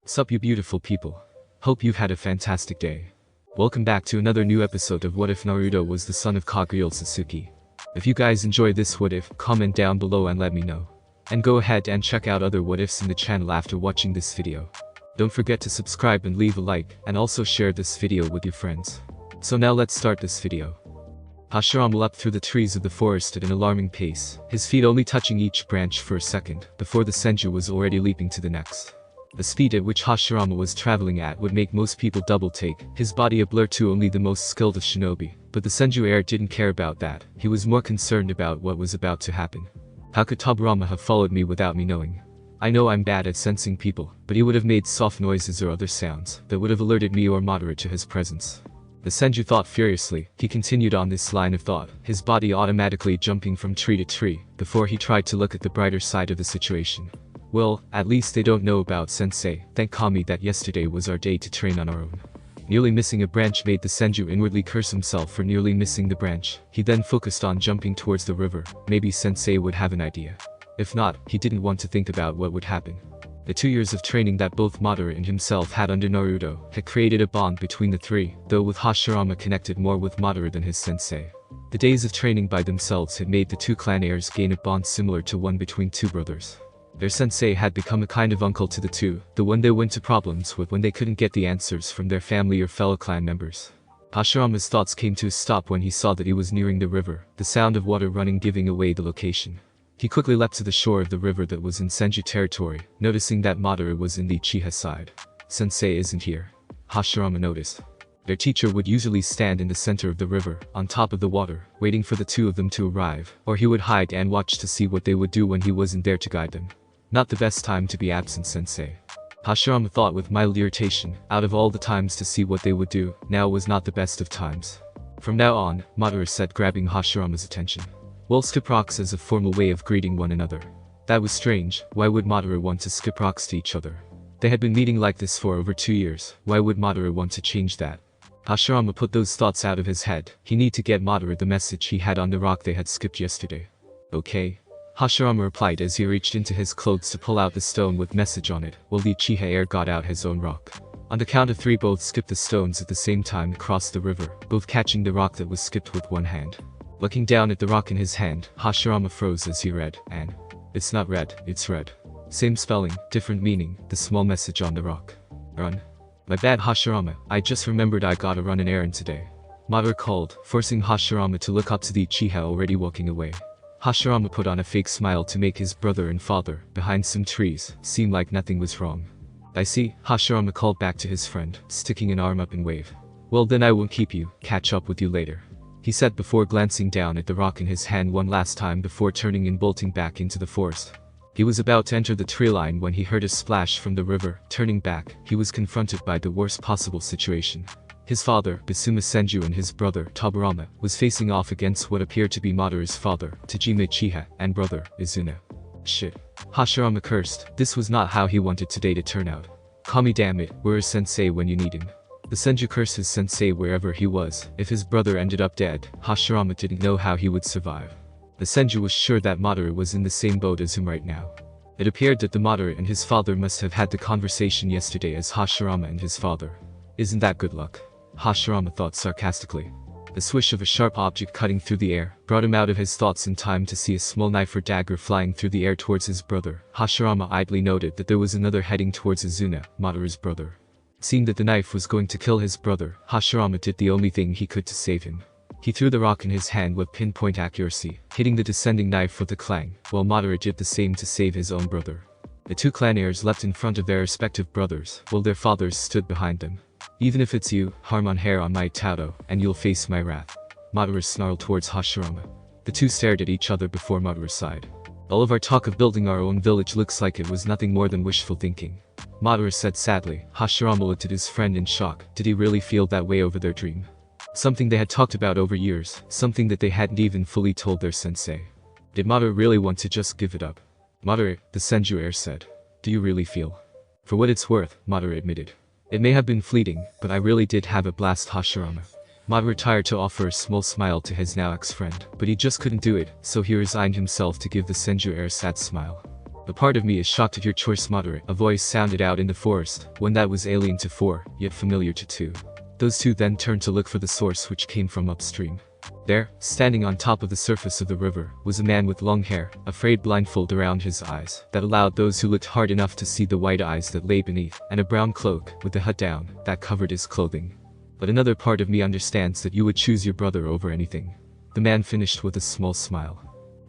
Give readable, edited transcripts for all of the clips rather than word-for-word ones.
Sup you beautiful people. Hope you've had a fantastic day. Welcome back to another new episode of What If Naruto Was the Son of Kaguya Otsutsuki. If you guys enjoy this what if, comment down below and let me know. And go ahead and check out other what ifs in the channel after watching this video. Don't forget to subscribe and leave a like, and also share this video with your friends. So now let's start this video. Hagoromo leapt through the trees of the forest at an alarming pace, his feet only touching each branch for a second, before the senju was already leaping to the next. The speed at which Hagoromo was traveling at would make most people double-take, his body a blur to only the most skilled of shinobi, but the senju heir didn't care about that, he was more concerned about what was about to happen. How could Tobirama have followed me without me knowing? I know I'm bad at sensing people, but he would have made soft noises or other sounds that would have alerted me or Madara to his presence. The senju thought furiously. He continued on this line of thought, his body automatically jumping from tree to tree, before he tried to look at the brighter side of the situation. Well, at least they don't know about sensei, thank Kami that yesterday was our day to train on our own. Nearly missing a branch made the senju inwardly curse himself for nearly missing the branch. He then focused on jumping towards the river. Maybe sensei would have an idea. If not, he didn't want to think about what would happen. The 2 years of training that both Madara and himself had under Naruto had created a bond between the three, though with Hagoromo connected more with Madara than his sensei. The days of training by themselves had made the two clan heirs gain a bond similar to one between two brothers. Their sensei had become a kind of uncle to the two, the one they went to problems with when they couldn't get the answers from their family or fellow clan members. Hagoromo's thoughts came to a stop when he saw that he was nearing the river, the sound of water running giving away the location. He quickly leapt to the shore of the river that was in Senju territory, noticing that Madara was in the Uchiha side. Sensei isn't here. Hagoromo noticed. Their teacher would usually stand in the center of the river, on top of the water, waiting for the two of them to arrive, or he would hide and watch to see what they would do when he wasn't there to guide them. Not the best time to be absent, sensei. Hagoromo thought with mild irritation. Out of all the times to see what they would do, now was not the best of times. From now on, Madara said, grabbing Hagoromo's attention. We'll skip rocks as a formal way of greeting one another. That was strange. Why would Madara want to skip rocks to each other? They had been meeting like this for over 2 years. Why would Madara want to change that? Hagoromo put those thoughts out of his head. He needed to get Madara the message he had on the rock they had skipped yesterday. Okay. Hagoromo replied as he reached into his clothes to pull out the stone with message on it, while the Uchiha heir got out his own rock. On the count of 3 both skipped the stones at the same time across the river, both catching the rock that was skipped with one hand. Looking down at the rock in his hand, Hagoromo froze as he read, "An. It's not red, it's red. Same spelling, different meaning, the small message on the rock. Run. My bad Hagoromo, I just remembered I gotta run an errand today." Madara called, forcing Hagoromo to look up to the Uchiha already walking away. Hagoromo put on a fake smile to make his brother and father, behind some trees, seem like nothing was wrong. "I see," Hagoromo called back to his friend, sticking an arm up in wave. "Well then I won't keep you, catch up with you later," he said before glancing down at the rock in his hand one last time before turning and bolting back into the forest. He was about to enter the tree line when he heard a splash from the river. Turning back, he was confronted by the worst possible situation. His father, Bisuma Senju, and his brother, Tobirama, was facing off against what appeared to be Madara's father, Tajima Uchiha, and brother, Izuna. Shit. Hagoromo cursed. This was not how he wanted today to turn out. Kami, damn it, where is sensei when you need him? The senju cursed his sensei wherever he was. If his brother ended up dead, Hagoromo didn't know how he would survive. The senju was sure that Madara was in the same boat as him right now. It appeared that the Madara and his father must have had the conversation yesterday as Hagoromo and his father. Isn't that good luck? Hagoromo thought sarcastically. The swish of a sharp object cutting through the air brought him out of his thoughts in time to see a small knife or dagger flying through the air towards his brother. Hagoromo idly noted that there was another heading towards Izuna, Madara's brother. Seeing that the knife was going to kill his brother, Hagoromo did the only thing he could to save him. He threw the rock in his hand with pinpoint accuracy, hitting the descending knife with a clang, while Madara did the same to save his own brother. The two clan heirs leapt in front of their respective brothers, while their fathers stood behind them. "Even if it's you, harm on hair on my Tato, and you'll face my wrath." Madara snarled towards Hagoromo. The two stared at each other before Madara sighed. "All of our talk of building our own village looks like it was nothing more than wishful thinking," Madara said sadly. Hagoromo looked at his friend in shock. Did he really feel that way over their dream? Something they had talked about over years, something that they hadn't even fully told their sensei. Did Madara really want to just give it up? "Madara," the senju heir said. "Do you really feel?" "For what it's worth," Madara admitted. "It may have been fleeting, but I really did have a blast." Hagoromo. Madara tried to offer a small smile to his now ex-friend, but he just couldn't do it, so he resigned himself to give the senju heir a sad smile. A part of me is shocked at your choice, Madara. A voice sounded out in the forest, one that was alien to 4, yet familiar to 2. Those two then turned to look for the source, which came from upstream. There, standing on top of the surface of the river, was a man with long hair, a frayed blindfold around his eyes that allowed those who looked hard enough to see the white eyes that lay beneath, and a brown cloak, with the hood down, that covered his clothing. But another part of me understands that you would choose your brother over anything. The man finished with a small smile.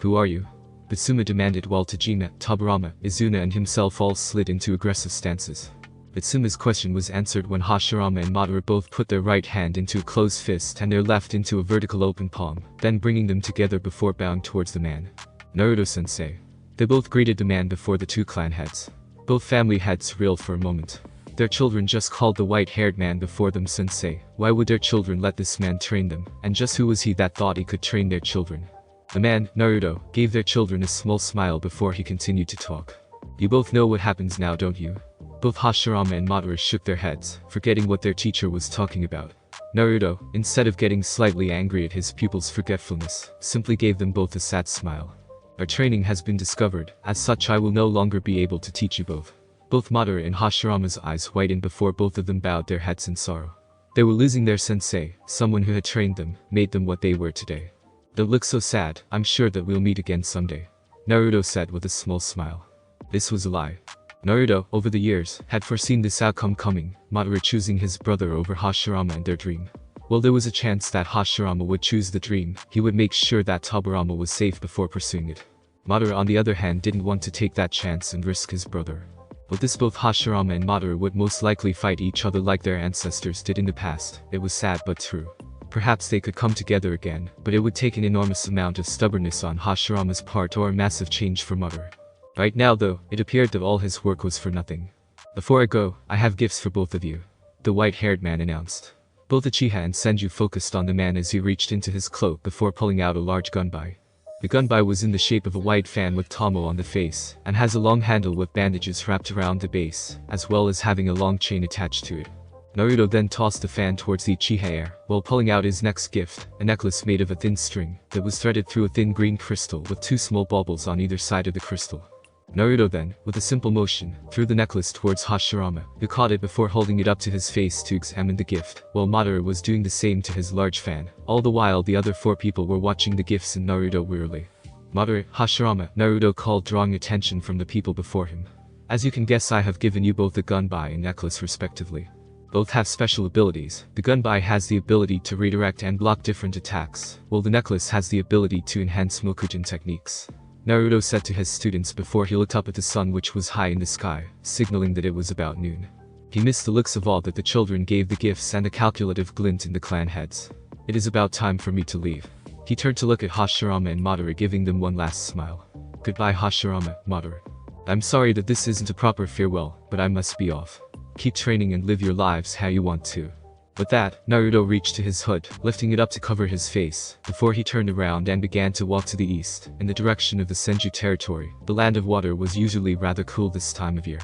Who are you? Bitsuma demanded while Tajima, Tobirama, Izuna and himself all slid into aggressive stances. Bitsuma's question was answered when Hashirama and Madara both put their right hand into a closed fist and their left into a vertical open palm, then bringing them together before bowing towards the man. Naruto-sensei. They both greeted the man before the two clan heads. Both family heads reeled for a moment. Their children just called the white-haired man before them sensei. Why would their children let this man train them, and just who was he that thought he could train their children? The man, Naruto, gave their children a small smile before he continued to talk. You both know what happens now, don't you? Both Hashirama and Madara shook their heads, forgetting what their teacher was talking about. Naruto, instead of getting slightly angry at his pupil's forgetfulness, simply gave them both a sad smile. Our training has been discovered, as such I will no longer be able to teach you both. Both Madara and Hashirama's eyes whitened before both of them bowed their heads in sorrow. They were losing their sensei, someone who had trained them, made them what they were today. Don't look so sad, I'm sure that we'll meet again someday. Naruto said with a small smile. This was a lie. Naruto, over the years, had foreseen this outcome coming, Madara choosing his brother over Hashirama and their dream. While there was a chance that Hashirama would choose the dream, he would make sure that Tobirama was safe before pursuing it. Madara on the other hand didn't want to take that chance and risk his brother. With this both Hashirama and Madara would most likely fight each other like their ancestors did in the past. It was sad but true. Perhaps they could come together again, but it would take an enormous amount of stubbornness on Hashirama's part or a massive change for Madara. Right now though, it appeared that all his work was for nothing. Before I go, I have gifts for both of you. The white-haired man announced. Both Uchiha and Senju focused on the man as he reached into his cloak before pulling out a large gunbai. The gunbai was in the shape of a white fan with Tomo on the face, and has a long handle with bandages wrapped around the base, as well as having a long chain attached to it. Naruto then tossed the fan towards the Uchiha heir, while pulling out his next gift, a necklace made of a thin string, that was threaded through a thin green crystal with 2 small baubles on either side of the crystal. Naruto then, with a simple motion, threw the necklace towards Hashirama, who caught it before holding it up to his face to examine the gift, while Madara was doing the same to his large fan. All the while the other 4 people were watching the gifts and Naruto wearily. Madara, Hashirama, Naruto called, drawing attention from the people before him. As you can guess, I have given you both a gunbai and necklace respectively. Both have special abilities. The gunbai has the ability to redirect and block different attacks, while the necklace has the ability to enhance Mokujin techniques. Naruto said to his students before he looked up at the sun, which was high in the sky, signaling that it was about noon. He missed the looks of all that the children gave the gifts and a calculative glint in the clan heads. It is about time for me to leave. He turned to look at Hashirama and Madara, giving them one last smile. Goodbye Hashirama, Madara. I'm sorry that this isn't a proper farewell, but I must be off. Keep training and live your lives how you want to. With that, Naruto reached to his hood, lifting it up to cover his face, before he turned around and began to walk to the east, in the direction of the Senju territory. The land of water was usually rather cool this time of year.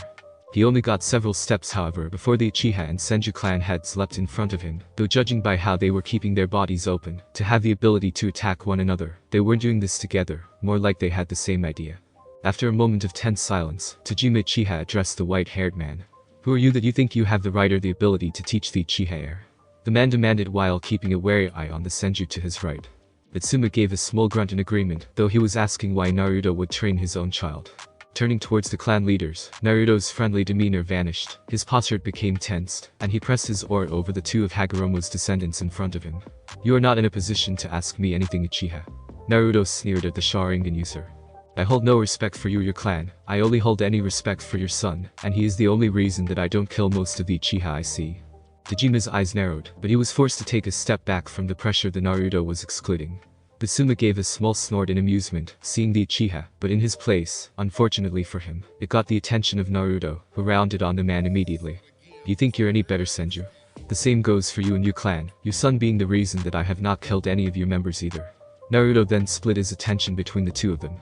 He only got several steps however before the Uchiha and Senju clan heads leapt in front of him, though judging by how they were keeping their bodies open, to have the ability to attack one another, they weren't doing this together, more like they had the same idea. After a moment of tense silence, Tajima Uchiha addressed the white-haired man. Who are you that you think you have the right or the ability to teach the Uchiha heir? The man demanded while keeping a wary eye on the Senju to his right. Bitsuma gave a small grunt in agreement, though he was asking why Naruto would train his own child. Turning towards the clan leaders, Naruto's friendly demeanor vanished, his posture became tensed, and he pressed his aura over the 2 of Hagoromo's descendants in front of him. You are not in a position to ask me anything, Uchiha. Naruto sneered at the Sharingan user. I hold no respect for you or your clan, I only hold any respect for your son, and he is the only reason that I don't kill most of the Uchiha I see. Tajima's eyes narrowed, but he was forced to take a step back from the pressure that Naruto was excluding. Bitsuma gave a small snort in amusement, seeing the Uchiha, but in his place, unfortunately for him, it got the attention of Naruto, who rounded on the man immediately. You think you're any better, Senju? The same goes for you and your clan, your son being the reason that I have not killed any of your members either. Naruto then split his attention between the 2 of them.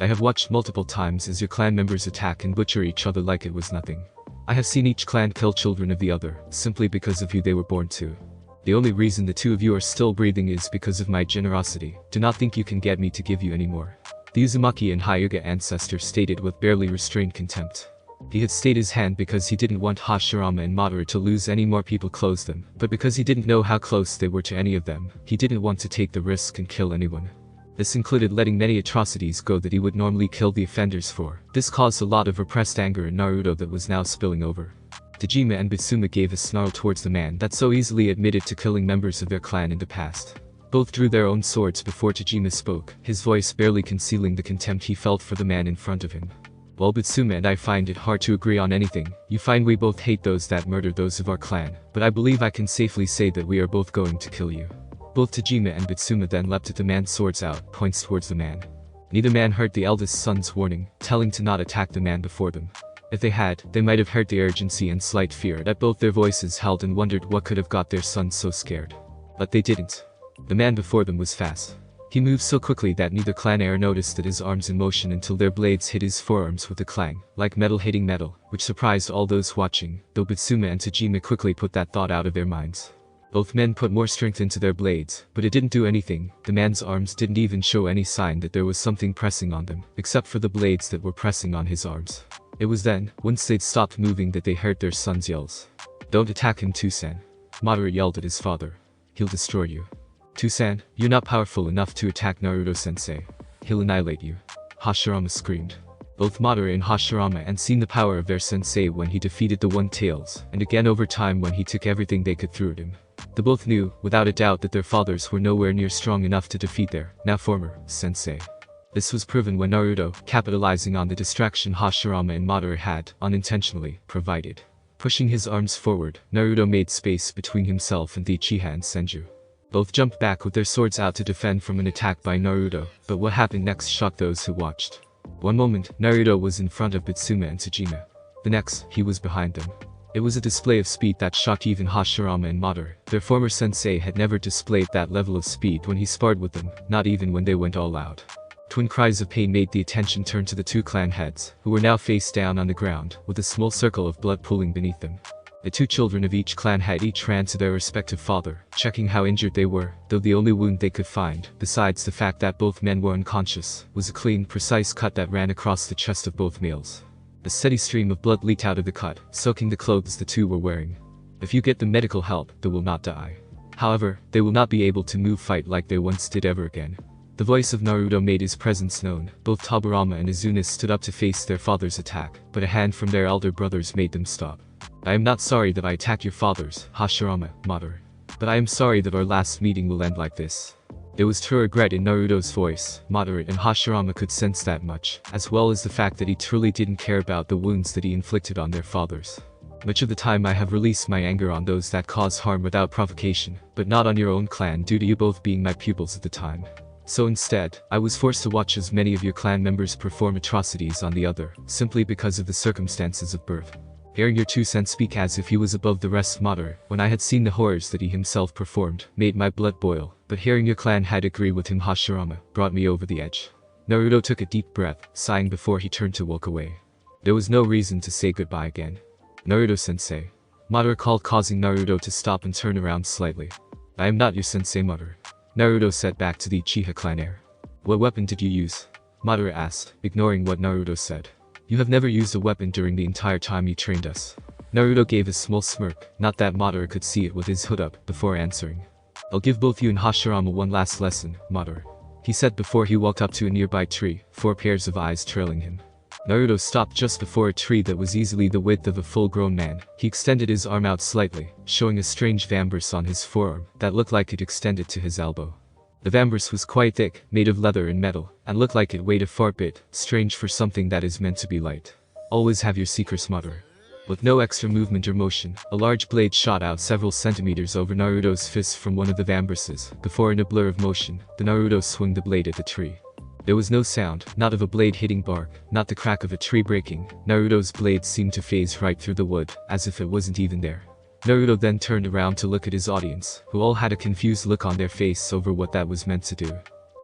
I have watched multiple times as your clan members attack and butcher each other like it was nothing. I have seen each clan kill children of the other, simply because of who they were born to. The only reason the 2 of you are still breathing is because of my generosity. Do not think you can get me to give you any more. The Uzumaki and Hyuga ancestor stated with barely restrained contempt. He had stayed his hand because he didn't want Hashirama and Madara to lose any more people close them, but because he didn't know how close they were to any of them, he didn't want to take the risk and kill anyone. This included letting many atrocities go that he would normally kill the offenders for. This caused a lot of repressed anger in Naruto that was now spilling over. Dejima and Bitsuma gave a snarl towards the man that so easily admitted to killing members of their clan in the past. Both drew their own swords before Dejima spoke, his voice barely concealing the contempt he felt for the man in front of him. While Bitsuma and I find it hard to agree on anything, you find we both hate those that murder those of our clan, but I believe I can safely say that we are both going to kill you. Both Dejima and Bitsuma then leapt at the man's swords out, points towards the man. Neither man heard the eldest son's warning, telling to not attack the man before them. If they had, they might have heard the urgency and slight fear that both their voices held and wondered what could have got their sons so scared. But they didn't. The man before them was fast. He moved so quickly that neither clan heir noticed that his arms in motion until their blades hit his forearms with a clang, like metal hitting metal, which surprised all those watching, though Bitsuma and Dejima quickly put that thought out of their minds. Both men put more strength into their blades, but it didn't do anything. The man's arms didn't even show any sign that there was something pressing on them, except for the blades that were pressing on his arms. It was then, once they'd stopped moving, that they heard their son's yells. "Don't attack him, Tusan." Madara yelled at his father. "He'll destroy you. Tusan, you're not powerful enough to attack Naruto-sensei. He'll annihilate you." Hashirama screamed. Both Madara and Hashirama had seen the power of their sensei when he defeated the One-Tails, and again over time when he took everything they could through at him. They both knew, without a doubt, that their fathers were nowhere near strong enough to defeat their, now former, sensei. This was proven when Naruto, capitalizing on the distraction Hashirama and Madara had, unintentionally, provided. Pushing his arms forward, Naruto made space between himself and the Uchiha and Senju. Both jumped back with their swords out to defend from an attack by Naruto, but what happened next shocked those who watched. One moment, Naruto was in front of Bitsuma and Dejima. The next, he was behind them. It was a display of speed that shocked even Hashirama and Madara. Their former sensei had never displayed that level of speed when he sparred with them, not even when they went all out. Twin cries of pain made the attention turn to the two clan heads, who were now face down on the ground, with a small circle of blood pooling beneath them. The two children of each clan had each ran to their respective father, checking how injured they were, though the only wound they could find, besides the fact that both men were unconscious, was a clean, precise cut that ran across the chest of both males. A steady stream of blood leaked out of the cut, soaking the clothes the two were wearing. If you get the medical help, they will not die. However, they will not be able to fight like they once did ever again. The voice of Naruto made his presence known. Both Tobirama and Izuna stood up to face their father's attack, but a hand from their elder brothers made them stop. "I am not sorry that I attacked your fathers, Hashirama, Madara. But I am sorry that our last meeting will end like this." There was true regret in Naruto's voice. Madara and Hashirama could sense that much, as well as the fact that he truly didn't care about the wounds that he inflicted on their fathers. "Much of the time I have released my anger on those that cause harm without provocation, but not on your own clan due to you both being my pupils at the time. So instead, I was forced to watch as many of your clan members perform atrocities on the other, simply because of the circumstances of birth." Hearing your two-sen speak as if he was above the rest, Madara, when I had seen the horrors that he himself performed, made my blood boil, but hearing your clan had agree with him, Hashirama, brought me over the edge. Naruto took a deep breath, sighing before he turned to walk away. There was no reason to say goodbye again. "Naruto-sensei." Madara called, causing Naruto to stop and turn around slightly. "I am not your sensei, Madara." Naruto said back to the Uchiha clan heir. "What weapon did you use?" Madara asked, ignoring what Naruto said. "You have never used a weapon during the entire time you trained us." Naruto gave a small smirk, not that Madara could see it with his hood up, before answering. "I'll give both you and Hashirama one last lesson, Madara," he said before he walked up to a nearby tree, 4 pairs of eyes trailing him. Naruto stopped just before a tree that was easily the width of a full-grown man. He extended his arm out slightly, showing a strange vambrace on his forearm that looked like it extended to his elbow. The vambrace was quite thick, made of leather and metal, and looked like it weighed a far bit, strange for something that is meant to be light. "Always have your secrets, Madara." With no extra movement or motion, a large blade shot out several centimeters over Naruto's fist from one of the vambraces, before in a blur of motion, the Naruto swung the blade at the tree. There was no sound, not of a blade hitting bark, not the crack of a tree breaking. Naruto's blade seemed to phase right through the wood, as if it wasn't even there. Naruto then turned around to look at his audience, who all had a confused look on their face over what that was meant to do.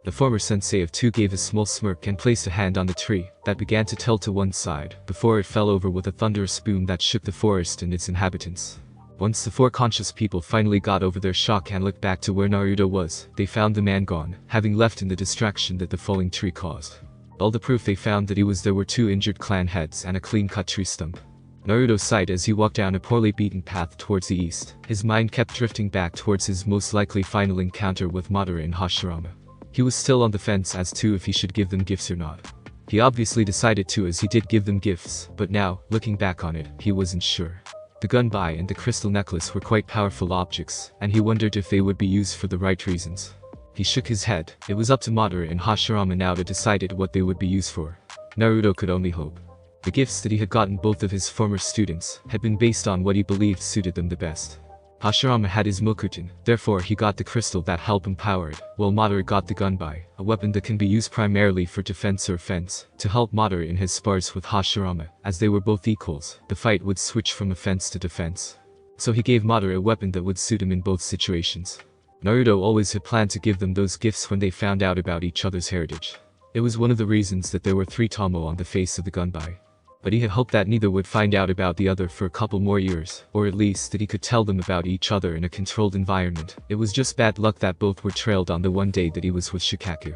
The former sensei of two gave a small smirk and placed a hand on the tree, that began to tilt to one side, before it fell over with a thunderous boom that shook the forest and its inhabitants. Once the 4 conscious people finally got over their shock and looked back to where Naruto was, they found the man gone, having left in the distraction that the falling tree caused. All the proof they found that he was there were 2 injured clan heads and a clean-cut tree stump. Naruto sighed as he walked down a poorly beaten path towards the east. His mind kept drifting back towards his most likely final encounter with Madara and Hashirama. He was still on the fence as to if he should give them gifts or not. He obviously decided to, as he did give them gifts, but now, looking back on it, he wasn't sure. The gunbai and the crystal necklace were quite powerful objects, and he wondered if they would be used for the right reasons. He shook his head. It was up to Madara and Hashirama now to decide what they would be used for. Naruto could only hope. The gifts that he had gotten both of his former students had been based on what he believed suited them the best. Hashirama had his Mokuton, therefore he got the crystal that helped him power it, while Madara got the gunbai, a weapon that can be used primarily for defense or offense, to help Madara in his spars with Hashirama. As they were both equals, the fight would switch from offense to defense. So he gave Madara a weapon that would suit him in both situations. Naruto always had planned to give them those gifts when they found out about each other's heritage. It was one of the reasons that there were 3 Tomo on the face of the gunbai. But he had hoped that neither would find out about the other for a couple more years, or at least that he could tell them about each other in a controlled environment. It was just bad luck that both were trailed on the one day that he was with Shikaku.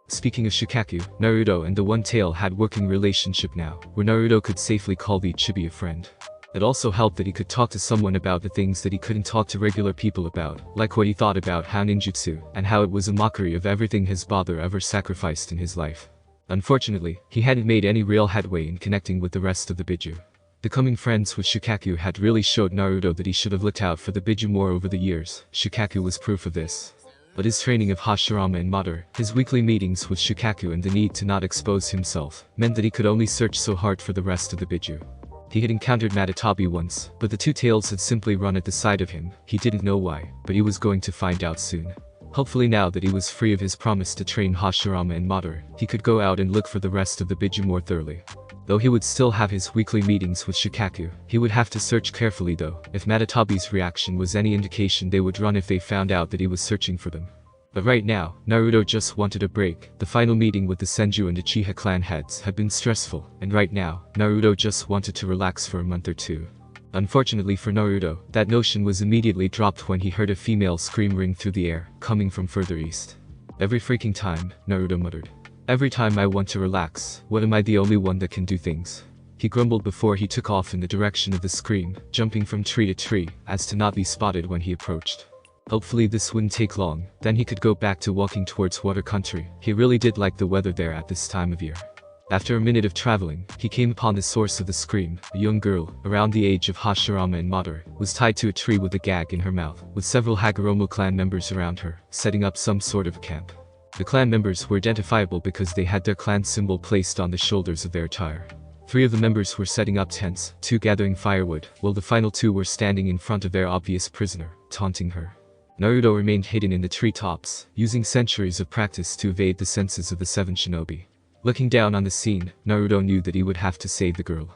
Speaking of Shikaku, Naruto and the One Tail had working relationship now, where Naruto could safely call the Chibi a friend. It also helped that he could talk to someone about the things that he couldn't talk to regular people about, like what he thought about how ninjutsu, and how it was a mockery of everything his father ever sacrificed in his life. Unfortunately, he hadn't made any real headway in connecting with the rest of the Biju. Becoming friends with Shikaku had really showed Naruto that he should have looked out for the Biju more over the years. Shikaku was proof of this. But his training of Hashirama and Madara, his weekly meetings with Shikaku and the need to not expose himself, meant that he could only search so hard for the rest of the Biju. He had encountered Matatabi once, but the 2 tails had simply run at the side of him. He didn't know why, but he was going to find out soon. Hopefully now that he was free of his promise to train Hashirama and Madara, he could go out and look for the rest of the Biju more thoroughly. Though he would still have his weekly meetings with Shikaku, he would have to search carefully though. If Matatabi's reaction was any indication, they would run if they found out that he was searching for them. But right now, Naruto just wanted a break. The final meeting with the Senju and Uchiha clan heads had been stressful, and right now, Naruto just wanted to relax for a month or 2. Unfortunately for Naruto, that notion was immediately dropped when he heard a female scream ring through the air, coming from further east. Every freaking time, Naruto muttered. Every time I want to relax, what am I the only one that can do things? He grumbled before he took off in the direction of the scream, jumping from tree to tree, as to not be spotted when he approached. Hopefully this wouldn't take long, then he could go back to walking towards water country. He really did like the weather there at this time of year. After a minute of traveling, he came upon the source of the scream. A young girl, around the age of Hashirama and Madara, was tied to a tree with a gag in her mouth, with several Hagoromo clan members around her, setting up some sort of camp. The clan members were identifiable because they had their clan symbol placed on the shoulders of their attire. 3 of the members were setting up tents, 2 gathering firewood, while the final 2 were standing in front of their obvious prisoner, taunting her. Naruto remained hidden in the treetops, using centuries of practice to evade the senses of the 7 shinobi. Looking down on the scene, Naruto knew that he would have to save the girl.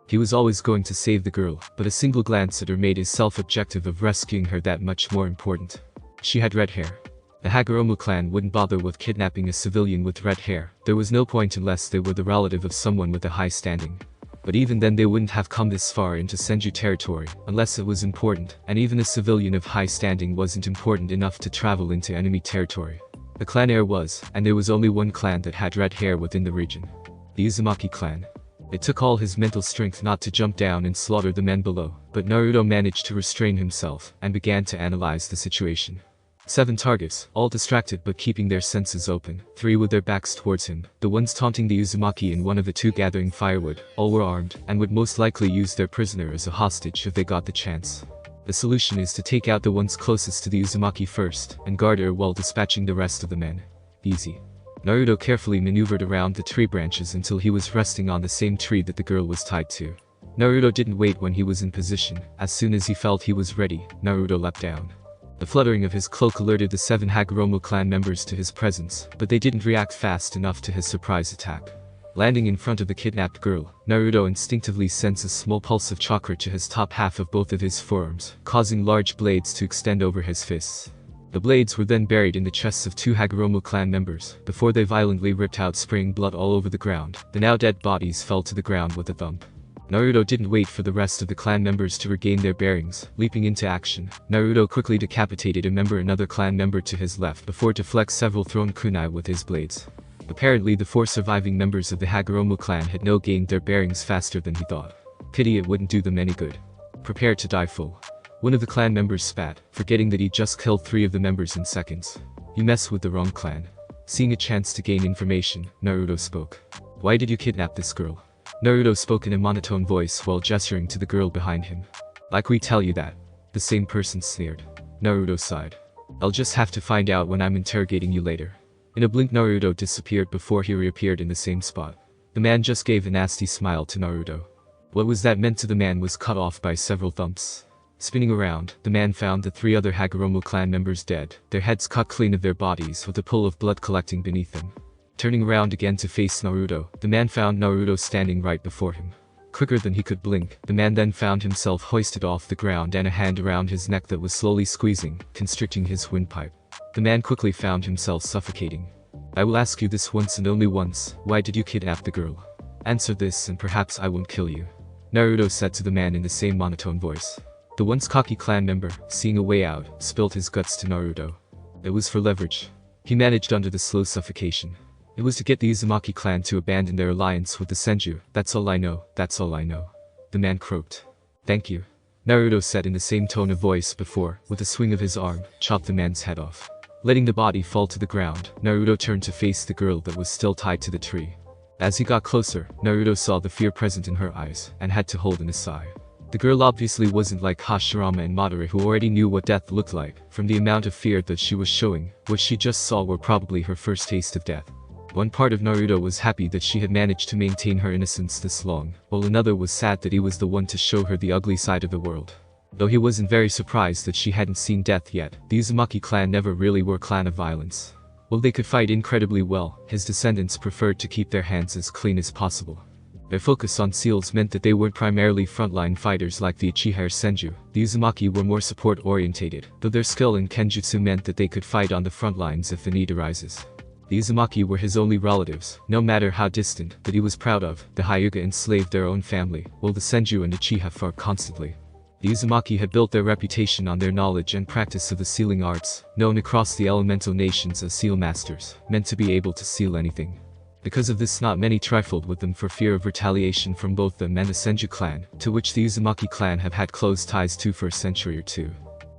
He was always going to save the girl, but a single glance at her made his self-objective of rescuing her that much more important. She had red hair. The Hagoromo clan wouldn't bother with kidnapping a civilian with red hair. There was no point unless they were the relative of someone with a high standing. But even then they wouldn't have come this far into Senju territory, unless it was important, and even a civilian of high standing wasn't important enough to travel into enemy territory. The clan heir was, and there was only one clan that had red hair within the region. The Uzumaki clan. It took all his mental strength not to jump down and slaughter the men below, but Naruto managed to restrain himself, and began to analyze the situation. 7 targets, all distracted but keeping their senses open, 3 with their backs towards him, the ones taunting the Uzumaki and one of the 2 gathering firewood, all were armed, and would most likely use their prisoner as a hostage if they got the chance. The solution is to take out the ones closest to the Uzumaki first, and guard her while dispatching the rest of the men. Easy. Naruto carefully maneuvered around the tree branches until he was resting on the same tree that the girl was tied to. Naruto didn't wait when he was in position. As soon as he felt he was ready, Naruto leapt down. The fluttering of his cloak alerted the 7 Hagoromo clan members to his presence, but they didn't react fast enough to his surprise attack. Landing in front of the kidnapped girl, Naruto instinctively sends a small pulse of chakra to his top half of both of his forearms, causing large blades to extend over his fists. The blades were then buried in the chests of 2 Hagoromo clan members, before they violently ripped out, spraying blood all over the ground. The now dead bodies fell to the ground with a thump. Naruto didn't wait for the rest of the clan members to regain their bearings. Leaping into action, Naruto quickly decapitated another clan member to his left before deflecting several thrown kunai with his blades. Apparently the 4 surviving members of the Hagoromo clan had no gained their bearings faster than he thought. Pity it wouldn't do them any good. Prepare to die full. One of the clan members spat, forgetting that he just killed 3 of the members in seconds. You mess with the wrong clan. Seeing a chance to gain information, Naruto spoke. Why did you kidnap this girl? Naruto spoke in a monotone voice while gesturing to the girl behind him. Like we tell you that. The same person sneered. Naruto sighed. I'll just have to find out when I'm interrogating you later. In a blink Naruto disappeared before he reappeared in the same spot. The man just gave a nasty smile to Naruto. What was that meant to the man was cut off by several thumps. Spinning around, the man found the 3 other Hagoromo clan members dead, their heads cut clean of their bodies with a pool of blood collecting beneath them. Turning around again to face Naruto, the man found Naruto standing right before him. Quicker than he could blink, the man then found himself hoisted off the ground and a hand around his neck that was slowly squeezing, constricting his windpipe. The man quickly found himself suffocating. I will ask you this once and only once, why did you kidnap the girl? Answer this and perhaps I won't kill you. Naruto said to the man in the same monotone voice. The once cocky clan member, seeing a way out, spilled his guts to Naruto. It was for leverage. He managed under the slow suffocation. It was to get the Uzumaki clan to abandon their alliance with the Senju. That's all I know, that's all I know. The man croaked. Thank you. Naruto said in the same tone of voice before, with a swing of his arm, chopped the man's head off. Letting the body fall to the ground, Naruto turned to face the girl that was still tied to the tree. As he got closer, Naruto saw the fear present in her eyes, and had to hold in a sigh. The girl obviously wasn't like Hashirama and Madara who already knew what death looked like. From the amount of fear that she was showing, what she just saw were probably her first taste of death. One part of Naruto was happy that she had managed to maintain her innocence this long, while another was sad that he was the one to show her the ugly side of the world. Though he wasn't very surprised that she hadn't seen death yet, the Uzumaki clan never really were a clan of violence. While they could fight incredibly well, his descendants preferred to keep their hands as clean as possible. Their focus on seals meant that they weren't primarily frontline fighters like the Uchiha or Senju. The Uzumaki were more support-orientated, though their skill in Kenjutsu meant that they could fight on the front lines if the need arises. The Uzumaki were his only relatives, no matter how distant, that he was proud of. The Hyuga enslaved their own family, while the Senju and Uchiha fought constantly. The Uzumaki had built their reputation on their knowledge and practice of the sealing arts, known across the elemental nations as seal masters, meant to be able to seal anything. Because of this, not many trifled with them for fear of retaliation from both them and the Senju clan, to which the Uzumaki clan have had close ties to for a century or two.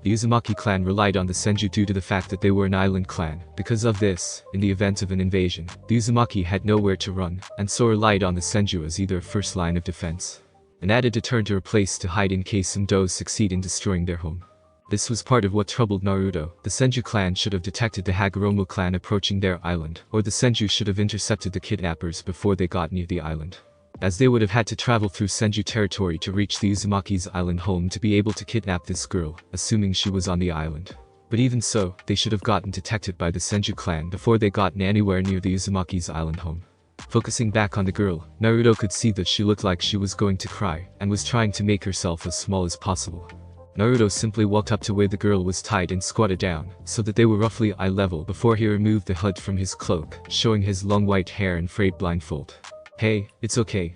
The Uzumaki clan relied on the Senju due to the fact that they were an island clan. Because of this, in the event of an invasion, the Uzumaki had nowhere to run, and so relied on the Senju as either a first line of defense. An added deterrent or a place to hide in case some does succeed in destroying their home. This was part of what troubled Naruto. The Senju clan should have detected the Hagoromo clan approaching their island, or the Senju should have intercepted the kidnappers before they got near the island. As they would have had to travel through Senju territory to reach the Uzumaki's island home to be able to kidnap this girl, assuming she was on the island. But even so, they should have gotten detected by the Senju clan before they gotten anywhere near the Uzumaki's island home. Focusing back on the girl, Naruto could see that she looked like she was going to cry, and was trying to make herself as small as possible. Naruto simply walked up to where the girl was tied and squatted down, so that they were roughly eye level before he removed the hood from his cloak, showing his long white hair and frayed blindfold. Hey, it's okay,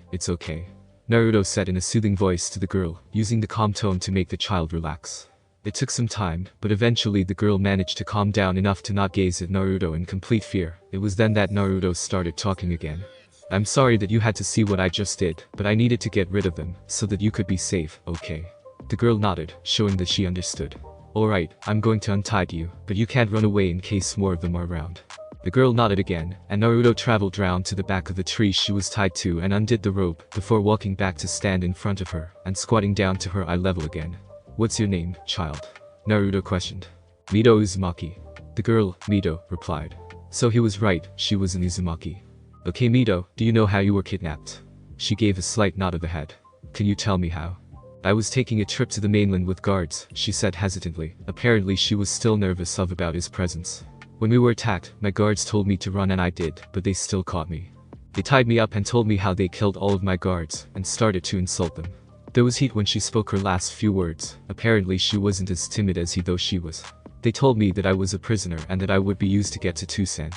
Naruto said in a soothing voice to the girl, using the calm tone to make the child relax. It took some time, but eventually the girl managed to calm down enough to not gaze at Naruto in complete fear. It was then that Naruto started talking again. I'm sorry that you had to see what I just did, but I needed to get rid of them, so that you could be safe, okay? The girl nodded, showing that she understood. Alright, I'm going to untie you, but you can't run away in case more of them are around. The girl nodded again, and Naruto traveled round to the back of the tree she was tied to and undid the rope, before walking back to stand in front of her, and squatting down to her eye level again. What's your name, child? Naruto questioned. Mito Uzumaki. The girl, Mito, replied. So he was right, she was an Uzumaki. Okay Mito, do you know how you were kidnapped? She gave a slight nod of the head. Can you tell me how? I was taking a trip to the mainland with guards, she said hesitantly. Apparently she was still nervous about his presence. When we were attacked, my guards told me to run and I did, but they still caught me. They tied me up and told me how they killed all of my guards, and started to insult them. There was heat when she spoke her last few words. Apparently she wasn't as timid as he though she was. They told me that I was a prisoner and that I would be used to get to Tucson.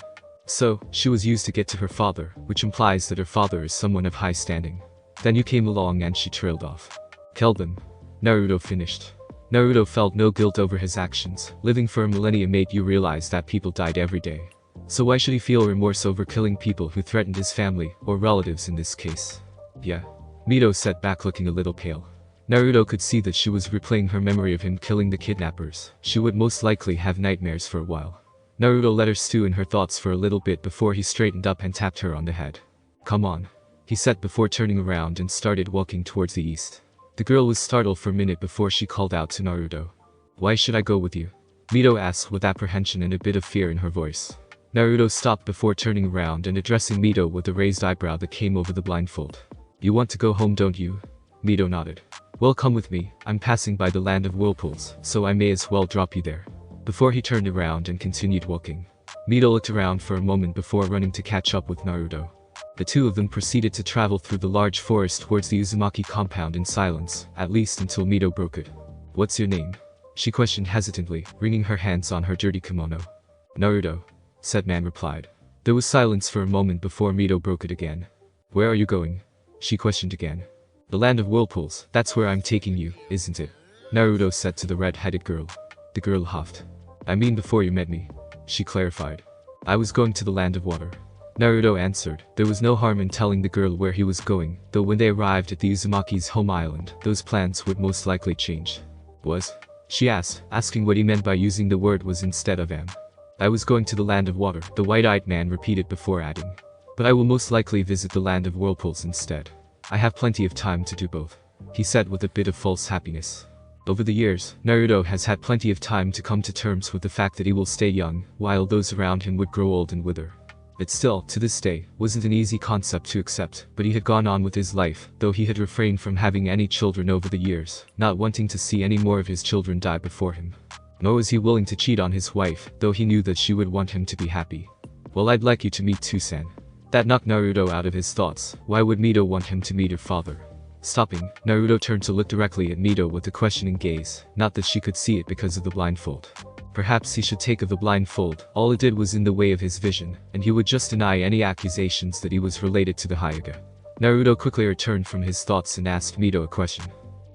So, she was used to get to her father, which implies that her father is someone of high standing. Then you came along and she trailed off. Killed them. Naruto finished. Naruto felt no guilt over his actions. Living for a millennia made you realize that people died every day. So why should he feel remorse over killing people who threatened his family, or relatives in this case? Yeah. Mito sat back looking a little pale. Naruto could see that she was replaying her memory of him killing the kidnappers. She would most likely have nightmares for a while. Naruto let her stew in her thoughts for a little bit before he straightened up and tapped her on the head. Come on, he said before turning around and started walking towards the east. The girl was startled for a minute before she called out to Naruto. Why should I go with you? Mito asked with apprehension and a bit of fear in her voice. Naruto stopped before turning around and addressing Mito with a raised eyebrow that came over the blindfold. You want to go home, don't you? Mito nodded. Well, come with me, I'm passing by the land of whirlpools, so I may as well drop you there. Before he turned around and continued walking. Mito looked around for a moment before running to catch up with Naruto. The two of them proceeded to travel through the large forest towards the Uzumaki compound in silence, at least until Mito broke it. What's your name? She questioned hesitantly, wringing her hands on her dirty kimono. Naruto, said man replied. There was silence for a moment before Mito broke it again. Where are you going? She questioned again. The land of whirlpools, that's where I'm taking you, isn't it? Naruto said to the red-headed girl. The girl huffed. I mean before you met me. She clarified. I was going to the land of water. Naruto answered. There was no harm in telling the girl where he was going, though when they arrived at the Uzumaki's home island, those plans would most likely change. Was? She asked, asking what he meant by using the word was instead of am. I was going to the land of water, the white-eyed man repeated before adding. But I will most likely visit the land of whirlpools instead. I have plenty of time to do both, he said with a bit of false happiness. Over the years, Naruto has had plenty of time to come to terms with the fact that he will stay young, while those around him would grow old and wither. It still, to this day, wasn't an easy concept to accept, but he had gone on with his life, though he had refrained from having any children over the years, not wanting to see any more of his children die before him. Nor was he willing to cheat on his wife, though he knew that she would want him to be happy. Well, I'd like you to meet Tsusan. That knocked Naruto out of his thoughts. Why would Mito want him to meet her father? Stopping, Naruto turned to look directly at Mito with a questioning gaze, not that she could see it because of the blindfold. Perhaps he should take off the blindfold, all it did was in the way of his vision, and he would just deny any accusations that he was related to the Hyuga. Naruto quickly returned from his thoughts and asked Mito a question.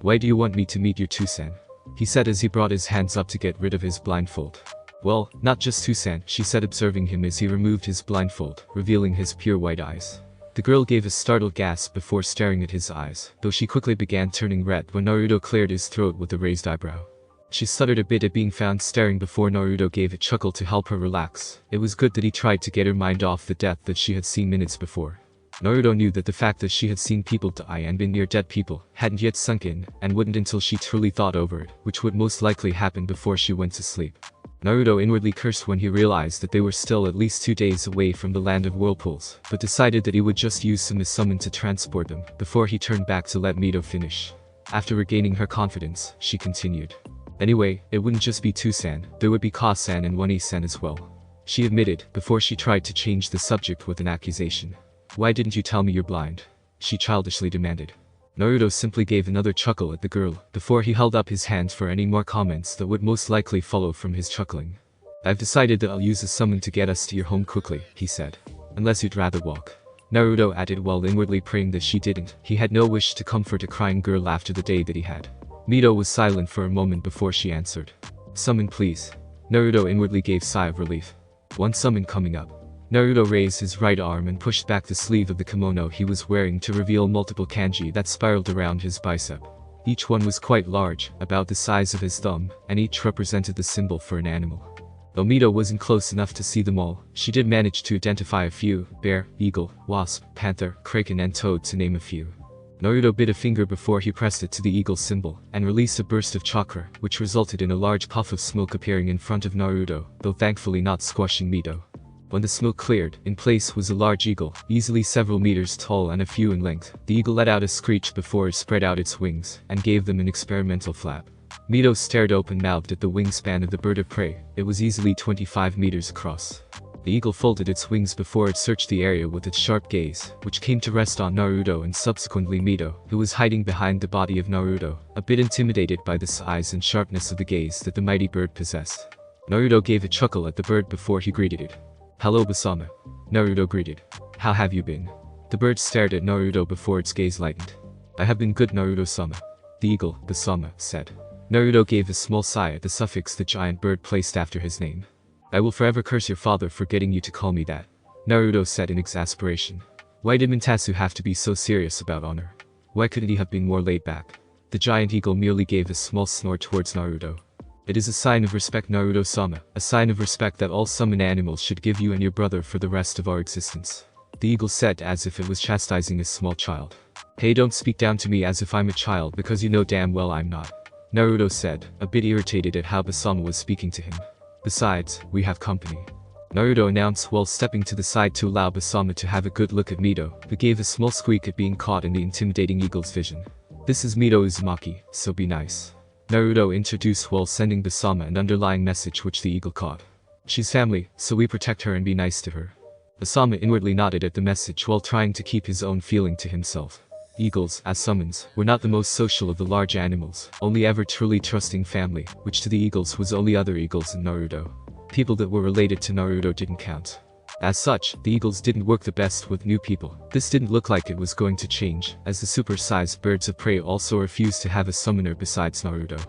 Why do you want me to meet your Tsusan? He said as he brought his hands up to get rid of his blindfold. Well, not just Tsusan, she said observing him as he removed his blindfold, revealing his pure white eyes. The girl gave a startled gasp before staring at his eyes, though she quickly began turning red when Naruto cleared his throat with a raised eyebrow. She stuttered a bit at being found staring before Naruto gave a chuckle to help her relax. It was good that he tried to get her mind off the death that she had seen minutes before. Naruto knew that the fact that she had seen people die and been near dead people hadn't yet sunk in, and wouldn't until she truly thought over it, which would most likely happen before she went to sleep. Naruto inwardly cursed when he realized that they were still at least 2 days away from the land of whirlpools, but decided that he would just use some summon to transport them, before he turned back to let Mito finish. After regaining her confidence, she continued. Anyway, it wouldn't just be Tsusan, there would be Ka-san and Wani-san as well. She admitted, before she tried to change the subject with an accusation. Why didn't you tell me you're blind? She childishly demanded. Naruto simply gave another chuckle at the girl, before he held up his hands for any more comments that would most likely follow from his chuckling. I've decided that I'll use a summon to get us to your home quickly, he said. Unless you'd rather walk. Naruto added while inwardly praying that she didn't. He had no wish to comfort a crying girl after the day that he had. Mito was silent for a moment before she answered. Summon please. Naruto inwardly gave a sigh of relief. One summon coming up. Naruto raised his right arm and pushed back the sleeve of the kimono he was wearing to reveal multiple kanji that spiraled around his bicep. Each one was quite large, about the size of his thumb, and each represented the symbol for an animal. Though Mito wasn't close enough to see them all, she did manage to identify a few: bear, eagle, wasp, panther, kraken and toad to name a few. Naruto bit a finger before he pressed it to the eagle symbol, and released a burst of chakra, which resulted in a large puff of smoke appearing in front of Naruto, though thankfully not squashing Mito. When the smoke cleared, in place was a large eagle, easily several meters tall and a few in length. The eagle let out a screech before it spread out its wings, and gave them an experimental flap. Mito stared open-mouthed at the wingspan of the bird of prey. It was easily 25 meters across. The eagle folded its wings before it searched the area with its sharp gaze, which came to rest on Naruto and subsequently Mito, who was hiding behind the body of Naruto, a bit intimidated by the size and sharpness of the gaze that the mighty bird possessed. Naruto gave a chuckle at the bird before he greeted it. Hello Basama. Naruto greeted. How have you been? The bird stared at Naruto before its gaze lightened. I have been good Naruto-sama. The eagle, Basama, said. Naruto gave a small sigh at the suffix the giant bird placed after his name. I will forever curse your father for getting you to call me that, Naruto said in exasperation. Why did Mintasu have to be so serious about honor? Why couldn't he have been more laid back? The giant eagle merely gave a small snort towards Naruto. It is a sign of respect, Naruto-sama, a sign of respect that all summon animals should give you and your brother for the rest of our existence. The eagle said as if it was chastising a small child. Hey, don't speak down to me as if I'm a child because you know damn well I'm not, Naruto said, a bit irritated at how Basama was speaking to him. Besides, we have company, Naruto announced while stepping to the side to allow Basama to have a good look at Mito, who gave a small squeak at being caught in the intimidating eagle's vision. This is Mito Uzumaki, so be nice, Naruto introduced while sending Basama an underlying message which the eagle caught. She's family, so we protect her and be nice to her. Basama inwardly nodded at the message while trying to keep his own feeling to himself. Eagles, as summons, were not the most social of the large animals, only ever truly trusting family, which to the eagles was only other eagles in Naruto. People that were related to Naruto didn't count. As such, the eagles didn't work the best with new people. This didn't look like it was going to change, as the super-sized birds of prey also refused to have a summoner besides Naruto.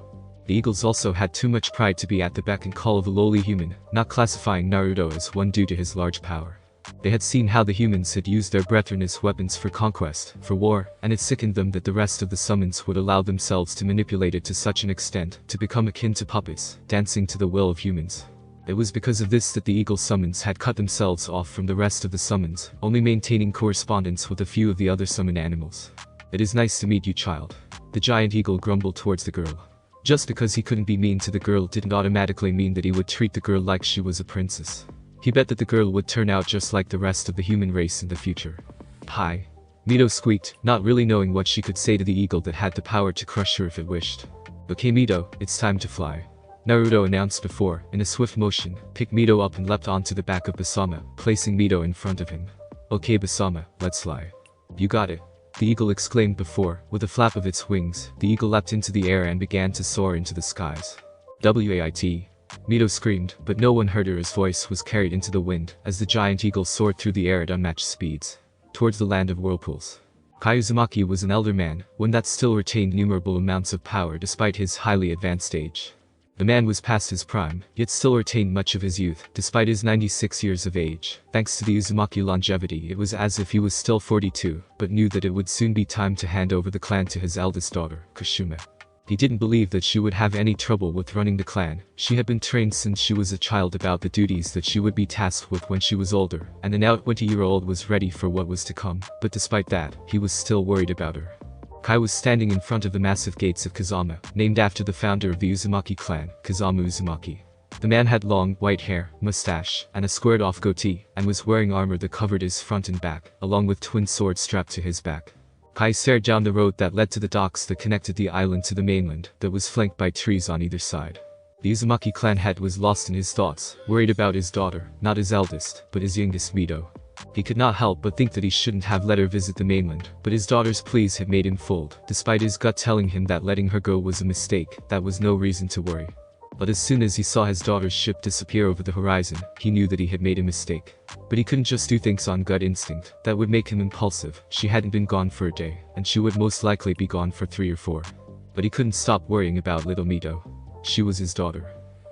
The eagles also had too much pride to be at the beck and call of a lowly human, not classifying Naruto as one due to his large power. They had seen how the humans had used their brethren as weapons for conquest, for war, and it sickened them that the rest of the summons would allow themselves to manipulate it to such an extent, to become akin to puppets, dancing to the will of humans. It was because of this that the eagle summons had cut themselves off from the rest of the summons, only maintaining correspondence with a few of the other summon animals. It is nice to meet you, child, the giant eagle grumbled towards the girl. Just because he couldn't be mean to the girl didn't automatically mean that he would treat the girl like she was a princess. He bet that the girl would turn out just like the rest of the human race in the future. Hi, Mito squeaked, not really knowing what she could say to the eagle that had the power to crush her if it wished. Okay Mito, it's time to fly, Naruto announced before, in a swift motion, picked Mito up and leapt onto the back of Basama, placing Mito in front of him. Okay Basama, let's fly. You got it, the eagle exclaimed before. With a flap of its wings, the eagle leapt into the air and began to soar into the skies. Wait! Mito screamed, but no one heard her. His voice was carried into the wind, as the giant eagle soared through the air at unmatched speeds, towards the land of whirlpools. Kai Uzumaki was an elder man, one that still retained innumerable amounts of power despite his highly advanced age. The man was past his prime, yet still retained much of his youth, despite his 96 years of age. Thanks to the Uzumaki longevity, it was as if he was still 42, but knew that it would soon be time to hand over the clan to his eldest daughter, Kushuma. He didn't believe that she would have any trouble with running the clan. She had been trained since she was a child about the duties that she would be tasked with when she was older, and the now 20-year-old was ready for what was to come, but despite that, he was still worried about her. Kai was standing in front of the massive gates of Kazama, named after the founder of the Uzumaki clan, Kazama Uzumaki. The man had long, white hair, mustache, and a squared-off goatee, and was wearing armor that covered his front and back, along with twin swords strapped to his back. Kai stared down the road that led to the docks that connected the island to the mainland, that was flanked by trees on either side. The Uzumaki clan head was lost in his thoughts, worried about his daughter, not his eldest, but his youngest Mito. He could not help but think that he shouldn't have let her visit the mainland, but his daughter's pleas had made him fold. Despite his gut telling him that letting her go was a mistake, that was no reason to worry. But as soon as he saw his daughter's ship disappear over the horizon, he knew that he had made a mistake. But he couldn't just do things on gut instinct. That would make him impulsive. She hadn't been gone for a day, and she would most likely be gone for 3 or 4. But he couldn't stop worrying about little Mito. She was his daughter.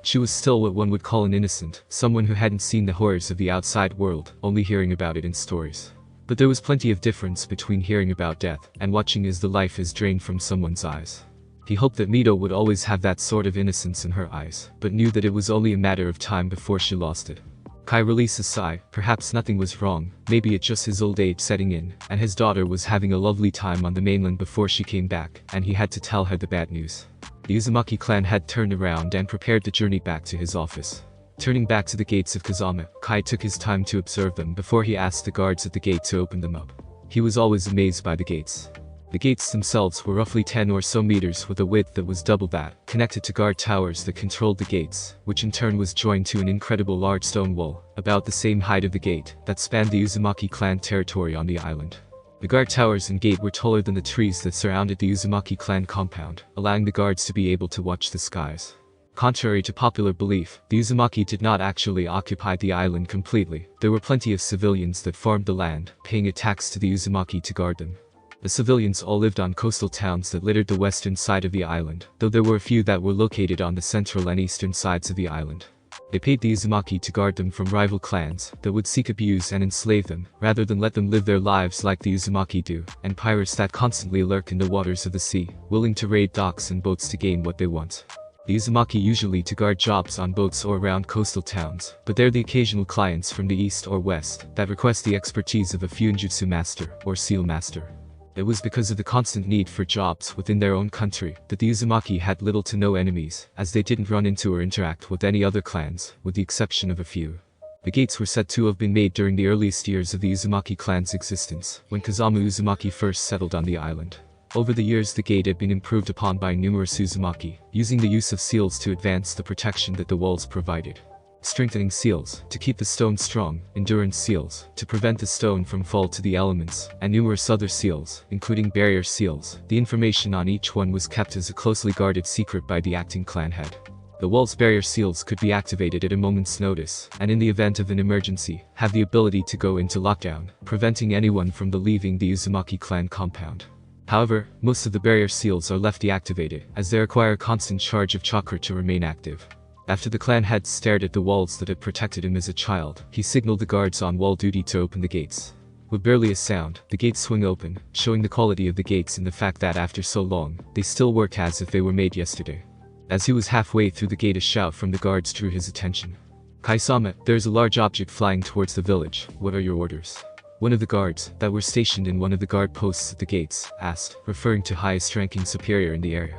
She was still what one would call an innocent, someone who hadn't seen the horrors of the outside world, only hearing about it in stories. But there was plenty of difference between hearing about death and watching as the life is drained from someone's eyes. He hoped that Mito would always have that sort of innocence in her eyes, but knew that it was only a matter of time before she lost it. Kai released a sigh. Perhaps nothing was wrong, maybe it just his old age setting in, and his daughter was having a lovely time on the mainland before she came back, and he had to tell her the bad news. The Uzumaki clan had turned around and prepared to journey back to his office. Turning back to the gates of Kazama, Kai took his time to observe them before he asked the guards at the gate to open them up. He was always amazed by the gates. The gates themselves were roughly 10 or so meters with a width that was double that, connected to guard towers that controlled the gates, which in turn was joined to an incredible large stone wall, about the same height of the gate, that spanned the Uzumaki clan territory on the island. The guard towers and gate were taller than the trees that surrounded the Uzumaki clan compound, allowing the guards to be able to watch the skies. Contrary to popular belief, the Uzumaki did not actually occupy the island completely. There were plenty of civilians that farmed the land, paying a tax to the Uzumaki to guard them. The civilians all lived on coastal towns that littered the western side of the island, though there were a few that were located on the central and eastern sides of the island. They paid the Uzumaki to guard them from rival clans that would seek abuse and enslave them, rather than let them live their lives like the Uzumaki do, and pirates that constantly lurk in the waters of the sea, willing to raid docks and boats to gain what they want. The Uzumaki usually to guard jobs on boats or around coastal towns, but they're the occasional clients from the east or west that request the expertise of a Fuinjutsu master or seal master. It was because of the constant need for jobs within their own country that the Uzumaki had little to no enemies, as they didn't run into or interact with any other clans, with the exception of a few. The gates were said to have been made during the earliest years of the Uzumaki clan's existence, when Kazama Uzumaki first settled on the island. Over the years the gate had been improved upon by numerous Uzumaki, using the use of seals to advance the protection that the walls provided. Strengthening seals, to keep the stone strong, endurance seals, to prevent the stone from fall to the elements, and numerous other seals, including barrier seals. The information on each one was kept as a closely guarded secret by the acting clan head. The wall's barrier seals could be activated at a moment's notice, and in the event of an emergency, have the ability to go into lockdown, preventing anyone from leaving the Uzumaki clan compound. However, most of the barrier seals are left deactivated, as they require a constant charge of chakra to remain active. After the clan head stared at the walls that had protected him as a child, he signaled the guards on wall duty to open the gates. With barely a sound, the gates swung open, showing the quality of the gates in the fact that after so long, they still work as if they were made yesterday. As he was halfway through the gate, a shout from the guards drew his attention. "Kai-sama, there's a large object flying towards the village. What are your orders?" One of the guards, that were stationed in one of the guard posts at the gates, asked, referring to highest-ranking superior in the area.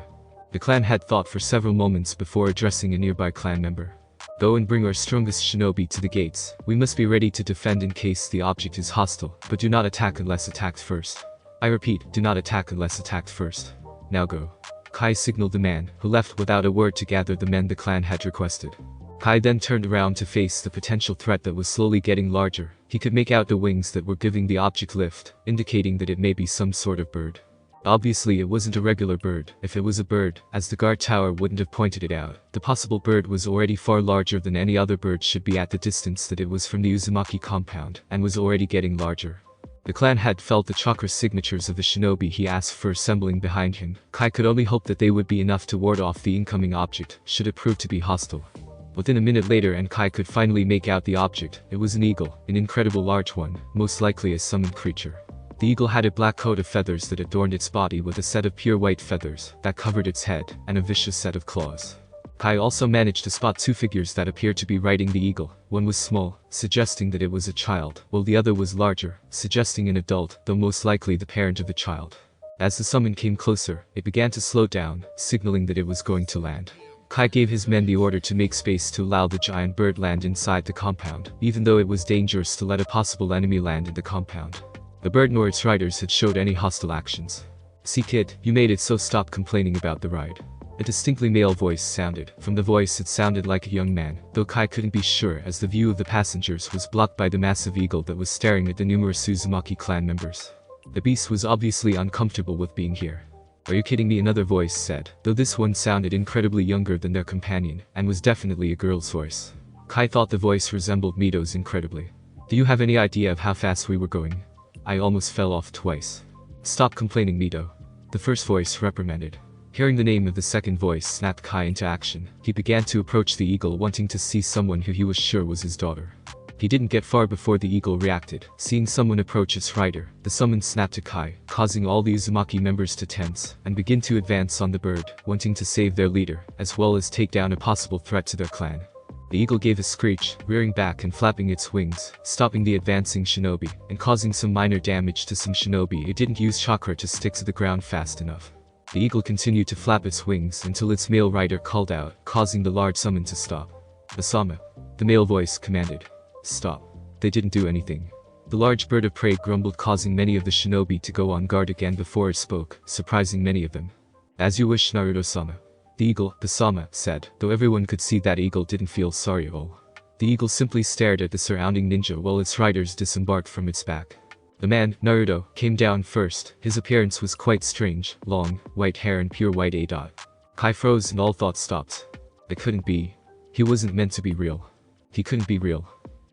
The clan head thought for several moments before addressing a nearby clan member. "Go and bring our strongest shinobi to the gates. We must be ready to defend in case the object is hostile, but do not attack unless attacked first. I repeat, do not attack unless attacked first. Now go." Kai signaled the man, who left without a word to gather the men the clan had requested. Kai then turned around to face the potential threat that was slowly getting larger. He could make out the wings that were giving the object lift, indicating that it may be some sort of bird. Obviously it wasn't a regular bird. If it was a bird, as the guard tower wouldn't have pointed it out, the possible bird was already far larger than any other bird should be at the distance that it was from the Uzumaki compound, and was already getting larger. The clan had felt the chakra signatures of the shinobi he asked for assembling behind him. Kai could only hope that they would be enough to ward off the incoming object, should it prove to be hostile. Within a minute later and Kai could finally make out the object. It was an eagle, an incredible large one, most likely a summoned creature. The eagle had a black coat of feathers that adorned its body with a set of pure white feathers that covered its head, and a vicious set of claws. Kai also managed to spot two figures that appeared to be riding the eagle. One was small, suggesting that it was a child, while the other was larger, suggesting an adult, though most likely the parent of the child. As the summon came closer, it began to slow down, signaling that it was going to land. Kai gave his men the order to make space to allow the giant bird land inside the compound, even though it was dangerous to let a possible enemy land in the compound. The bird nor its riders had showed any hostile actions. "See kid, you made it, so stop complaining about the ride." A distinctly male voice sounded. From the voice it sounded like a young man, though Kai couldn't be sure as the view of the passengers was blocked by the massive eagle that was staring at the numerous Uzumaki clan members. The beast was obviously uncomfortable with being here. "Are you kidding me?" another voice said, though this one sounded incredibly younger than their companion, and was definitely a girl's voice. Kai thought the voice resembled Mito's incredibly. "Do you have any idea of how fast we were going? I almost fell off twice." "Stop complaining, Mito," the first voice reprimanded. Hearing the name of the second voice snapped Kai into action. He began to approach the eagle, wanting to see someone who he was sure was his daughter. He didn't get far before the eagle reacted. Seeing someone approach its rider, the summon snapped to Kai, causing all the Uzumaki members to tense and begin to advance on the bird, wanting to save their leader, as well as take down a possible threat to their clan. The eagle gave a screech, rearing back and flapping its wings, stopping the advancing shinobi, and causing some minor damage to some shinobi. It didn't use chakra to stick to the ground fast enough. The eagle continued to flap its wings until its male rider called out, causing the large summon to stop. "Asama," the male voice commanded. "Stop." They didn't do anything. The large bird of prey grumbled, causing many of the shinobi to go on guard again before it spoke, surprising many of them. "As you wish, Naruto-sama." The eagle, the Sama, said, though everyone could see that eagle didn't feel sorry at all. The eagle simply stared at the surrounding ninja while its riders disembarked from its back. The man, Naruto, came down first. His appearance was quite strange, long, white hair and pure white A. Kai froze and all thought stopped. It couldn't be. He wasn't meant to be real. He couldn't be real.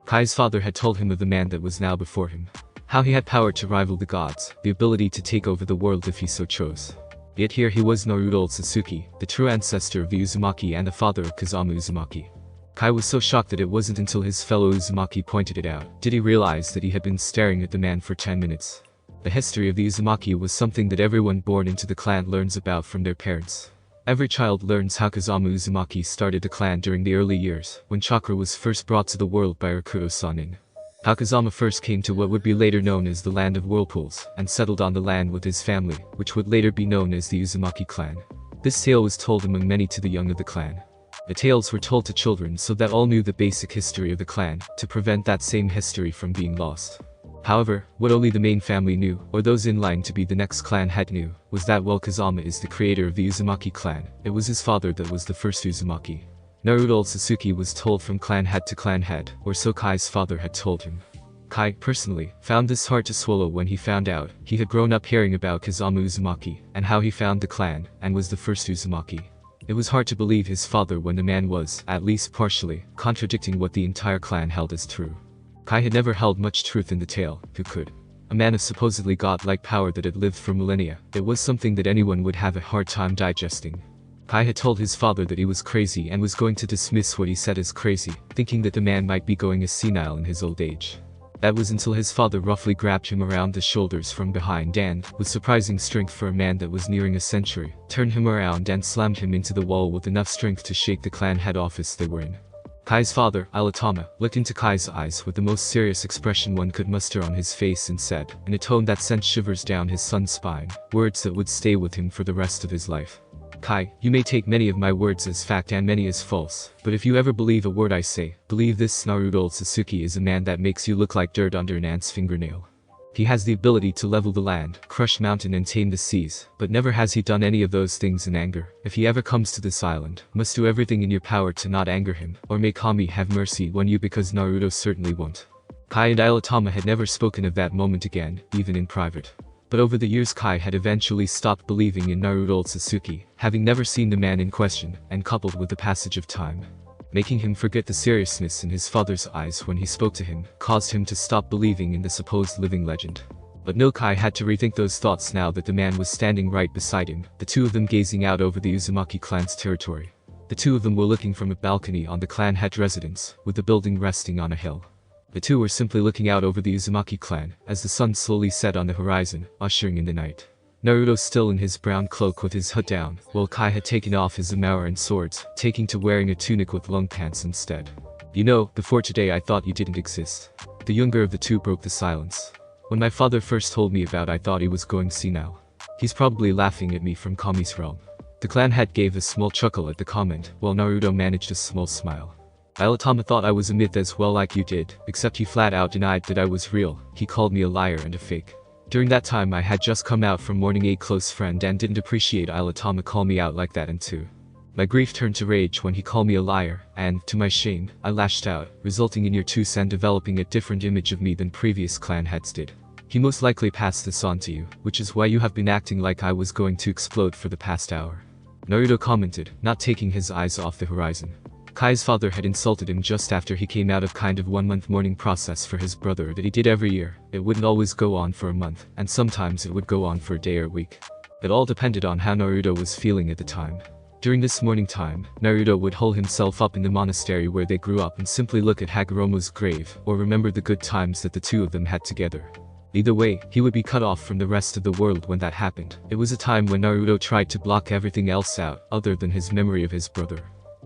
Kai's father had told him of the man that was now before him. How he had power to rival the gods, the ability to take over the world if he so chose. Yet here he was, Naruto Ōtsutsuki, the true ancestor of the Uzumaki and the father of Kazama Uzumaki. Kai was so shocked that it wasn't until his fellow Uzumaki pointed it out did he realize that he had been staring at the man for 10 minutes. The history of the Uzumaki was something that everyone born into the clan learns about from their parents. Every child learns how Kazama Uzumaki started the clan during the early years, when chakra was first brought to the world by Rakuto Sanin. How Kazama first came to what would be later known as the Land of Whirlpools, and settled on the land with his family, which would later be known as the Uzumaki clan. This tale was told among many to the young of the clan. The tales were told to children so that all knew the basic history of the clan, to prevent that same history from being lost. However, what only the main family knew, or those in line to be the next clan head knew, was that while Kazama is the creator of the Uzumaki clan, it was his father that was the first Uzumaki. Naruto Ōtsutsuki was told from clan head to clan head, or so Kai's father had told him. Kai, personally, found this hard to swallow when he found out he had grown up hearing about Kazama Uzumaki, and how he found the clan, and was the first Uzumaki. It was hard to believe his father when the man was, at least partially, contradicting what the entire clan held as true. Kai had never held much truth in the tale, who could? A man of supposedly godlike power that had lived for millennia, it was something that anyone would have a hard time digesting. Kai had told his father that he was crazy and was going to dismiss what he said as crazy, thinking that the man might be going as senile in his old age. That was until his father roughly grabbed him around the shoulders from behind and, with surprising strength for a man that was nearing a century, turned him around and slammed him into the wall with enough strength to shake the clan head office they were in. Kai's father, Alatama, looked into Kai's eyes with the most serious expression one could muster on his face and said, in a tone that sent shivers down his son's spine, words that would stay with him for the rest of his life. Kai, you may take many of my words as fact and many as false, but if you ever believe a word I say, believe this: Naruto Ōtsutsuki is a man that makes you look like dirt under an ant's fingernail. He has the ability to level the land, crush mountain and tame the seas, but never has he done any of those things in anger. If he ever comes to this island, must do everything in your power to not anger him, or may Kami have mercy on you, because Naruto certainly won't. Kai and Alatama had never spoken of that moment again, even in private. But over the years Kai had eventually stopped believing in Naruto Ōtsutsuki, having never seen the man in question, and coupled with the passage of time, making him forget the seriousness in his father's eyes when he spoke to him, caused him to stop believing in the supposed living legend. But no, Kai had to rethink those thoughts now that the man was standing right beside him, the two of them gazing out over the Uzumaki clan's territory. The two of them were looking from a balcony on the clan head residence, with the building resting on a hill. The two were simply looking out over the Uzumaki clan, as the sun slowly set on the horizon, ushering in the night. Naruto still in his brown cloak with his hood down, while Kai had taken off his zamour and swords, taking to wearing a tunic with long pants instead. You know, before today I thought you didn't exist. The younger of the two broke the silence. When my father first told me about, I thought he was going senile. He's probably laughing at me from Kami's realm. The clan head gave a small chuckle at the comment, while Naruto managed a small smile. Alatama thought I was a myth as well, like you did, except he flat out denied that I was real. He called me a liar and a fake. During that time I had just come out from mourning a close friend and didn't appreciate Alatama call me out like that, and too. My grief turned to rage when he called me a liar, and, to my shame, I lashed out, resulting in your two-sen developing a different image of me than previous clan heads did. He most likely passed this on to you, which is why you have been acting like I was going to explode for the past hour. Naruto commented, not taking his eyes off the horizon. Kai's father had insulted him just after he came out of kind of 1 month mourning process for his brother that he did every year. It wouldn't always go on for a month, and sometimes it would go on for a day or a week. It all depended on how Naruto was feeling at the time. During this mourning time, Naruto would hole himself up in the monastery where they grew up and simply look at Hagoromo's grave, or remember the good times that the two of them had together. Either way, he would be cut off from the rest of the world when that happened. It was a time when Naruto tried to block everything else out, other than his memory of his brother.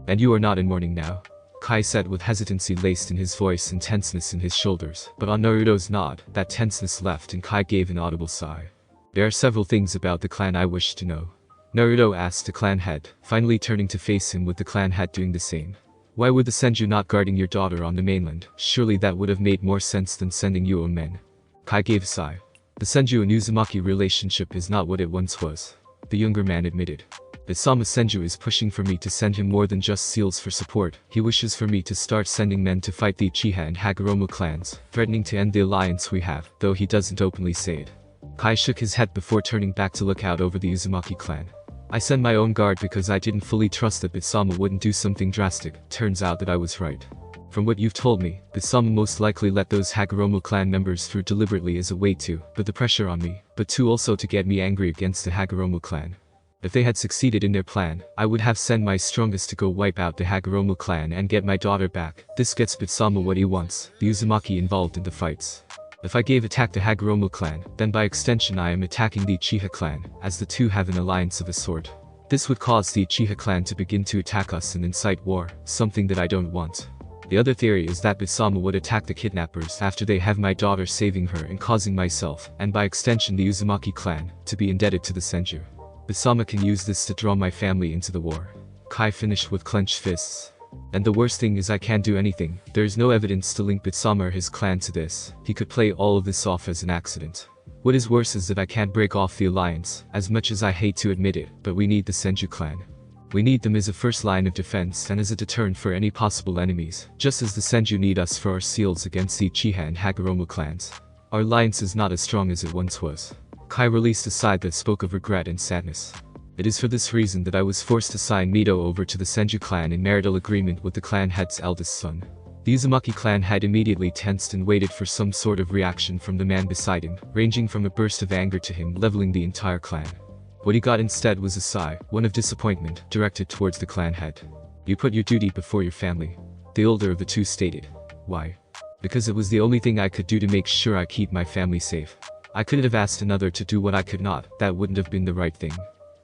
And you are not in mourning now? Kai said with hesitancy laced in his voice and tenseness in his shoulders, but on Naruto's nod, that tenseness left and Kai gave an audible sigh. There are several things about the clan I wish to know. Naruto asked the clan head, finally turning to face him with the clan head doing the same. Why were the Senju not guarding your daughter on the mainland? Surely that would have made more sense than sending you on men. Kai gave a sigh. The Senju and Uzumaki relationship is not what it once was, the younger man admitted. The Sama Senju is pushing for me to send him more than just seals for support. He wishes for me to start sending men to fight the Uchiha and Hagoromo clans, threatening to end the alliance we have, though he doesn't openly say it. Kai shook his head before turning back to look out over the Uzumaki clan. I send my own guard because I didn't fully trust that Bisama wouldn't do something drastic. Turns out that I was right. From what you've told me, Bisama most likely let those Hagoromo clan members through deliberately as a way to put the pressure on me, but to also to get me angry against the Hagoromo clan. If they had succeeded in their plan, I would have sent my strongest to go wipe out the Hagoromo clan and get my daughter back. This gets Bitsama what he wants, the Uzumaki involved in the fights. If I gave attack to Hagoromo clan, then by extension I am attacking the Uchiha clan, as the two have an alliance of a sort. This would cause the Uchiha clan to begin to attack us and incite war, something that I don't want. The other theory is that Bitsama would attack the kidnappers after they have my daughter, saving her and causing myself, and by extension the Uzumaki clan, to be indebted to the Senju. Bitsama can use this to draw my family into the war. Kai finished with clenched fists. And the worst thing is I can't do anything. There is no evidence to link Bitsama or his clan to this. He could play all of this off as an accident. What is worse is that I can't break off the alliance, as much as I hate to admit it, but we need the Senju clan. We need them as a first line of defense and as a deterrent for any possible enemies, just as the Senju need us for our seals against the Uchiha and Hagoromo clans. Our alliance is not as strong as it once was. Kai released a sigh that spoke of regret and sadness. It is for this reason that I was forced to sign Mito over to the Senju clan in marital agreement with the clan head's eldest son. The Uzumaki clan had immediately tensed and waited for some sort of reaction from the man beside him, ranging from a burst of anger to him leveling the entire clan. What he got instead was a sigh, one of disappointment, directed towards the clan head. You put your duty before your family, the older of the two stated. Why? Because it was the only thing I could do to make sure I keep my family safe. I couldn't have asked another to do what I could not, that wouldn't have been the right thing.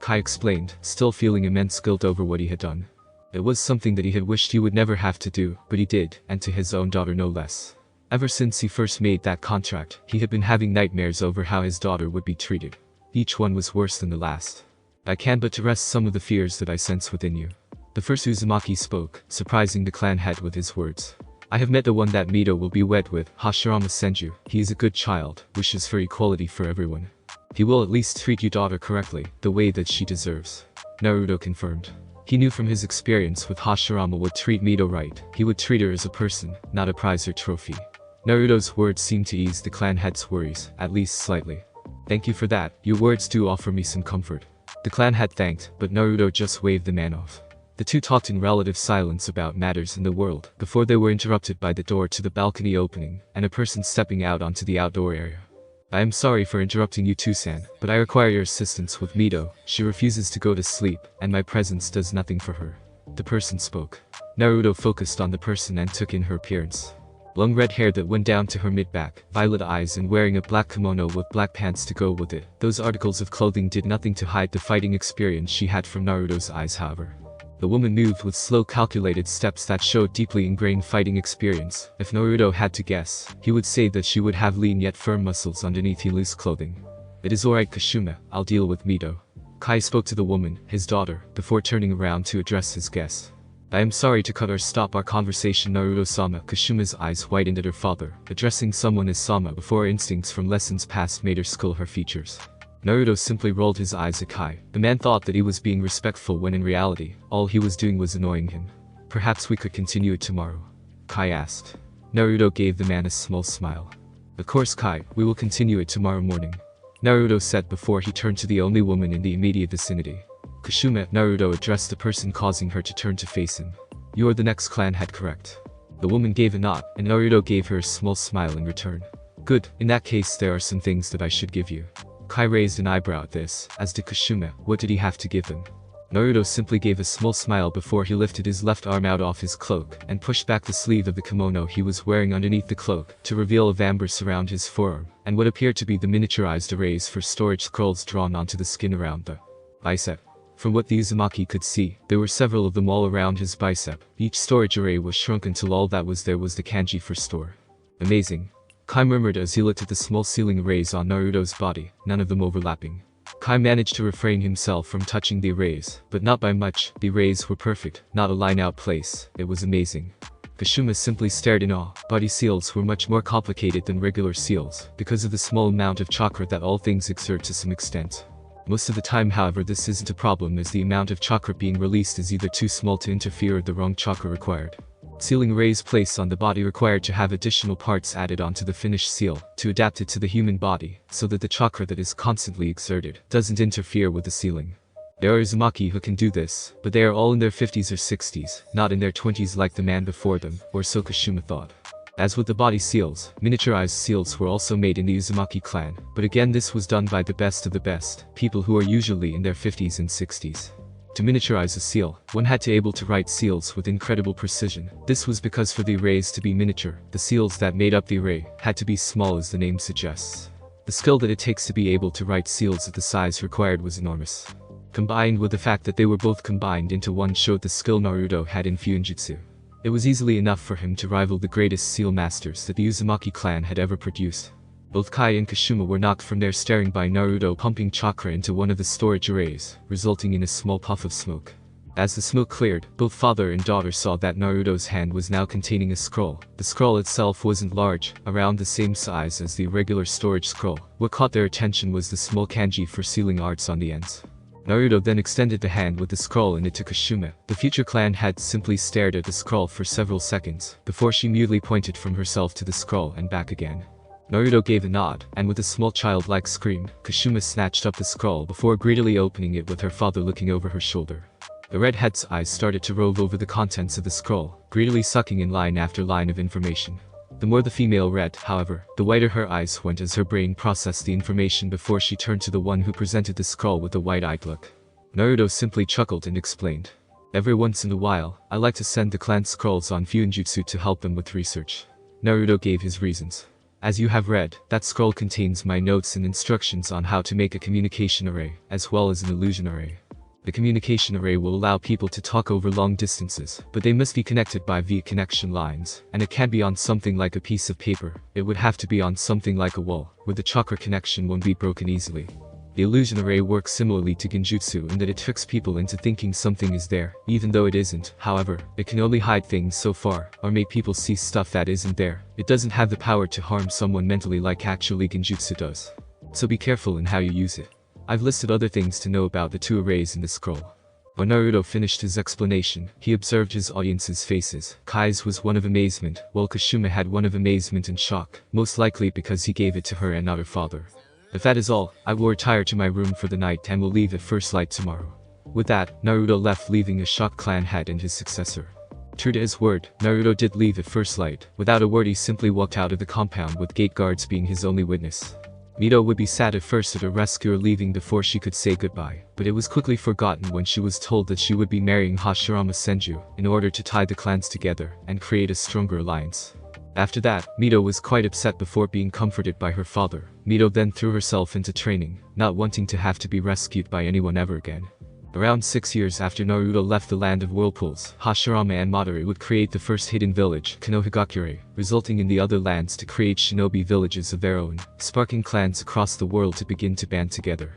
Kai explained, still feeling immense guilt over what he had done. It was something that he had wished he would never have to do, but he did, and to his own daughter no less. Ever since he first made that contract, he had been having nightmares over how his daughter would be treated. Each one was worse than the last. I can but to rest some of the fears that I sense within you. The first Uzumaki spoke, surprising the clan head with his words. I have met the one that Mito will be wed with, Hashirama Senju. He is a good child, wishes for equality for everyone. He will at least treat your daughter correctly, the way that she deserves. Naruto confirmed. He knew from his experience with Hashirama would treat Mito right. He would treat her as a person, not a prize or trophy. Naruto's words seemed to ease the clan head's worries, at least slightly. Thank you for that, your words do offer me some comfort. The clan head thanked, but Naruto just waved the man off. The two talked in relative silence about matters in the world, before they were interrupted by the door to the balcony opening, and a person stepping out onto the outdoor area. I am sorry for interrupting you too-san, but I require your assistance with Mito. She refuses to go to sleep, and my presence does nothing for her. The person spoke. Naruto focused on the person and took in her appearance. Long red hair that went down to her mid-back, violet eyes and wearing a black kimono with black pants to go with it. Those articles of clothing did nothing to hide the fighting experience she had from Naruto's eyes, however. The woman moved with slow calculated steps that showed deeply ingrained fighting experience. If Naruto had to guess, he would say that she would have lean yet firm muscles underneath her loose clothing. It is alright Kashuma, I'll deal with Mito. Kai spoke to the woman, his daughter, before turning around to address his guest. I am sorry to cut or stop our conversation Naruto-sama. Kashuma's eyes widened at her father, addressing someone as Sama before instincts from lessons past made her school her features. Naruto simply rolled his eyes at Kai. The man thought that he was being respectful when in reality, all he was doing was annoying him. Perhaps we could continue it tomorrow? Kai asked. Naruto gave the man a small smile. Of course Kai, we will continue it tomorrow morning. Naruto said before he turned to the only woman in the immediate vicinity. Kashuma, Naruto addressed the person causing her to turn to face him. You are the next clan head, correct? The woman gave a nod, and Naruto gave her a small smile in return. Good, in that case there are some things that I should give you. Kai raised an eyebrow at this, as did Kashuma. What did he have to give him? Naruto simply gave a small smile before he lifted his left arm out off his cloak, and pushed back the sleeve of the kimono he was wearing underneath the cloak, to reveal a vambrace around his forearm, and what appeared to be the miniaturized arrays for storage scrolls drawn onto the skin around the bicep. From what the Uzumaki could see, there were several of them all around his bicep. Each storage array was shrunk until all that was there was the kanji for store. Amazing. Kai murmured as he looked at the small ceiling arrays on Naruto's body, none of them overlapping. Kai managed to refrain himself from touching the arrays, but not by much. The arrays were perfect, not a line-out place. It was amazing. Kashuma simply stared in awe. Body seals were much more complicated than regular seals, because of the small amount of chakra that all things exert to some extent. Most of the time, however, this isn't a problem, as the amount of chakra being released is either too small to interfere or the wrong chakra required. Sealing arrays placed on the body required to have additional parts added onto the finished seal, to adapt it to the human body, so that the chakra that is constantly exerted doesn't interfere with the sealing. There are Uzumaki who can do this, but they are all in their 50s or 60s, not in their 20s like the man before them, or so Kashuma thought. As with the body seals, miniaturized seals were also made in the Uzumaki clan, but again this was done by the best of the best, people who are usually in their 50s and 60s. To miniaturize a seal, one had to able to write seals with incredible precision. This was because for the arrays to be miniature, the seals that made up the array had to be small as the name suggests. The skill that it takes to be able to write seals at the size required was enormous. Combined with the fact that they were both combined into one showed the skill Naruto had in Fuinjutsu. It was easily enough for him to rival the greatest seal masters that the Uzumaki clan had ever produced. Both Kai and Kashuma were knocked from their staring by Naruto pumping chakra into one of the storage arrays, resulting in a small puff of smoke. As the smoke cleared, both father and daughter saw that Naruto's hand was now containing a scroll. The scroll itself wasn't large, around the same size as the regular storage scroll. What caught their attention was the small kanji for sealing arts on the ends. Naruto then extended the hand with the scroll and it to Kashuma. The future clan had simply stared at the scroll for several seconds, before she mutely pointed from herself to the scroll and back again. Naruto gave a nod, and with a small childlike scream, Kashuma snatched up the scroll before greedily opening it with her father looking over her shoulder. The redhead's eyes started to rove over the contents of the scroll, greedily sucking in line after line of information. The more the female read, however, the whiter her eyes went as her brain processed the information before she turned to the one who presented the scroll with a wide-eyed look. Naruto simply chuckled and explained. Every once in a while, I like to send the clan scrolls on Fuinjutsu to help them with research. Naruto gave his reasons. As you have read, that scroll contains my notes and instructions on how to make a communication array, as well as an illusion array. The communication array will allow people to talk over long distances, but they must be connected by via connection lines, and it can't be on something like a piece of paper. It would have to be on something like a wall, where the chakra connection won't be broken easily. The illusion array works similarly to genjutsu in that it tricks people into thinking something is there, even though it isn't. However, it can only hide things so far, or make people see stuff that isn't there. It doesn't have the power to harm someone mentally like actually genjutsu does. So be careful in how you use it. I've listed other things to know about the two arrays in the scroll. When Naruto finished his explanation, he observed his audience's faces. Kai's was one of amazement, while Kashuma had one of amazement and shock, most likely because he gave it to her and not her father. If that is all, I will retire to my room for the night and will leave at first light tomorrow. With that, Naruto left, leaving a shocked clan head and his successor. True to his word, Naruto did leave at first light. Without a word he simply walked out of the compound with gate guards being his only witness. Mito would be sad at first at her rescuer leaving before she could say goodbye, but it was quickly forgotten when she was told that she would be marrying Hashirama Senju in order to tie the clans together and create a stronger alliance. After that, Mito was quite upset before being comforted by her father. Mito then threw herself into training, not wanting to have to be rescued by anyone ever again. Around 6 years after Naruto left the land of whirlpools, Hashirama and Madara would create the first hidden village, Konohagakure, resulting in the other lands to create shinobi villages of their own, sparking clans across the world to begin to band together.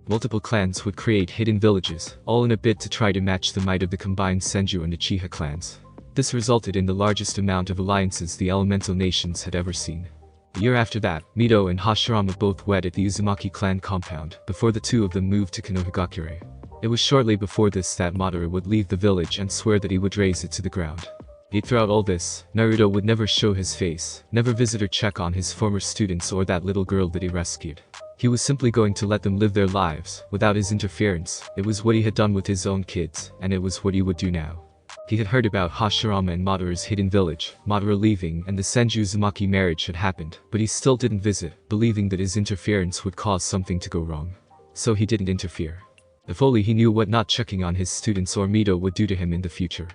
Multiple clans would create hidden villages, all in a bid to try to match the might of the combined Senju and Uchiha clans. This resulted in the largest amount of alliances the elemental nations had ever seen. A year after that, Mito and Hashirama both wed at the Uzumaki clan compound, before the two of them moved to Konohagakure. It was shortly before this that Madara would leave the village and swear that he would raze it to the ground. Yet throughout all this, Naruto would never show his face, never visit or check on his former students or that little girl that he rescued. He was simply going to let them live their lives, without his interference. It was what he had done with his own kids, and it was what he would do now. He had heard about Hashirama and Madara's hidden village, Madara leaving, and the Senju Uzumaki marriage had happened, but he still didn't visit, believing that his interference would cause something to go wrong. So he didn't interfere. If only he knew what not checking on his students or Mito would do to him in the future.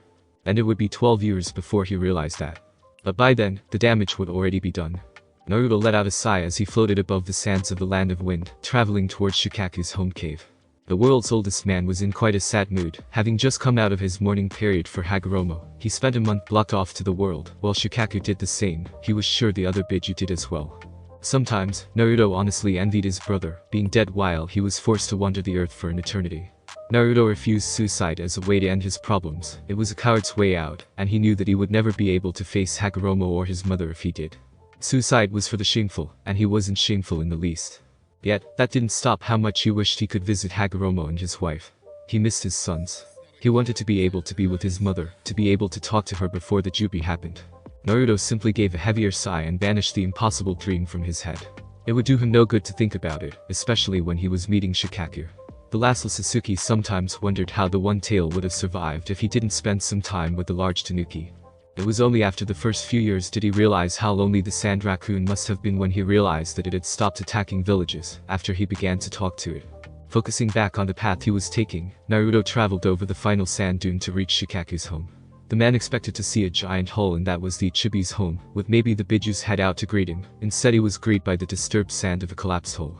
And it would be 12 years before he realized that. But by then, the damage would already be done. Naruto let out a sigh as he floated above the sands of the Land of Wind, traveling towards Shukaku's home cave. The world's oldest man was in quite a sad mood, having just come out of his mourning period for Hagoromo. He spent a month blocked off to the world, while Shukaku did the same. He was sure the other Biju did as well. Sometimes, Naruto honestly envied his brother, being dead while he was forced to wander the earth for an eternity. Naruto refused suicide as a way to end his problems. It was a coward's way out, and he knew that he would never be able to face Hagoromo or his mother if he did. Suicide was for the shameful, and he wasn't shameful in the least. Yet, that didn't stop how much he wished he could visit Hagoromo and his wife. He missed his sons. He wanted to be able to be with his mother, to be able to talk to her before the Jubi happened. Naruto simply gave a heavier sigh and banished the impossible dream from his head. It would do him no good to think about it, especially when he was meeting Shukaku. The last Ōtsutsuki sometimes wondered how the one tail would have survived if he didn't spend some time with the large Tanuki. It was only after the first few years did he realize how lonely the sand raccoon must have been when he realized that it had stopped attacking villages after he began to talk to it. Focusing back on the path he was taking, Naruto traveled over the final sand dune to reach Shikaku's home. The man expected to see a giant hole, and that was the Chibi's home, with maybe the Biju's head out to greet him. Instead he was greeted by the disturbed sand of a collapsed hole.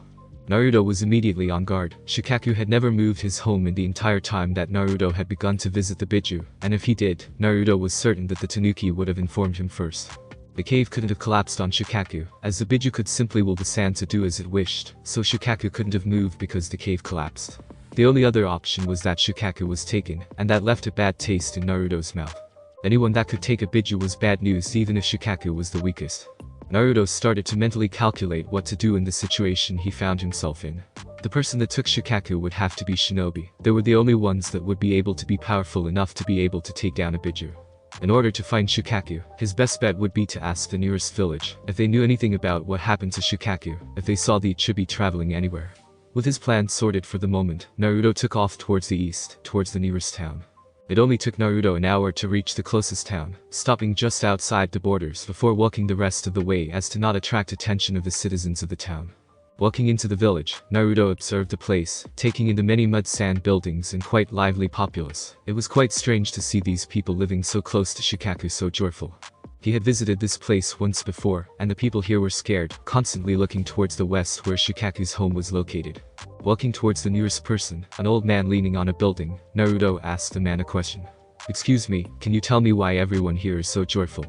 Naruto was immediately on guard. Shikaku had never moved his home in the entire time that Naruto had begun to visit the Biju, and if he did, Naruto was certain that the Tanuki would have informed him first. The cave couldn't have collapsed on Shikaku, as the Biju could simply will the sand to do as it wished, so Shikaku couldn't have moved because the cave collapsed. The only other option was that Shikaku was taken, and that left a bad taste in Naruto's mouth. Anyone that could take a Biju was bad news, even if Shikaku was the weakest. Naruto started to mentally calculate what to do in the situation he found himself in. The person that took Shikaku would have to be shinobi. They were the only ones that would be able to be powerful enough to be able to take down a Biju. In order to find Shikaku, his best bet would be to ask the nearest village if they knew anything about what happened to Shikaku, if they saw the Chibi traveling anywhere. With his plan sorted for the moment, Naruto took off towards the east, towards the nearest town. It only took Naruto an hour to reach the closest town, stopping just outside the borders before walking the rest of the way as to not attract attention of the citizens of the town. Walking into the village, Naruto observed the place, taking in the many mud-sand buildings and quite lively populace. It was quite strange to see these people living so close to Shikaku, so joyful. He had visited this place once before, and the people here were scared, constantly looking towards the west where Shikaku's home was located. Walking towards the nearest person, an old man leaning on a building, Naruto asked the man a question. "Excuse me, can you tell me why everyone here is so joyful?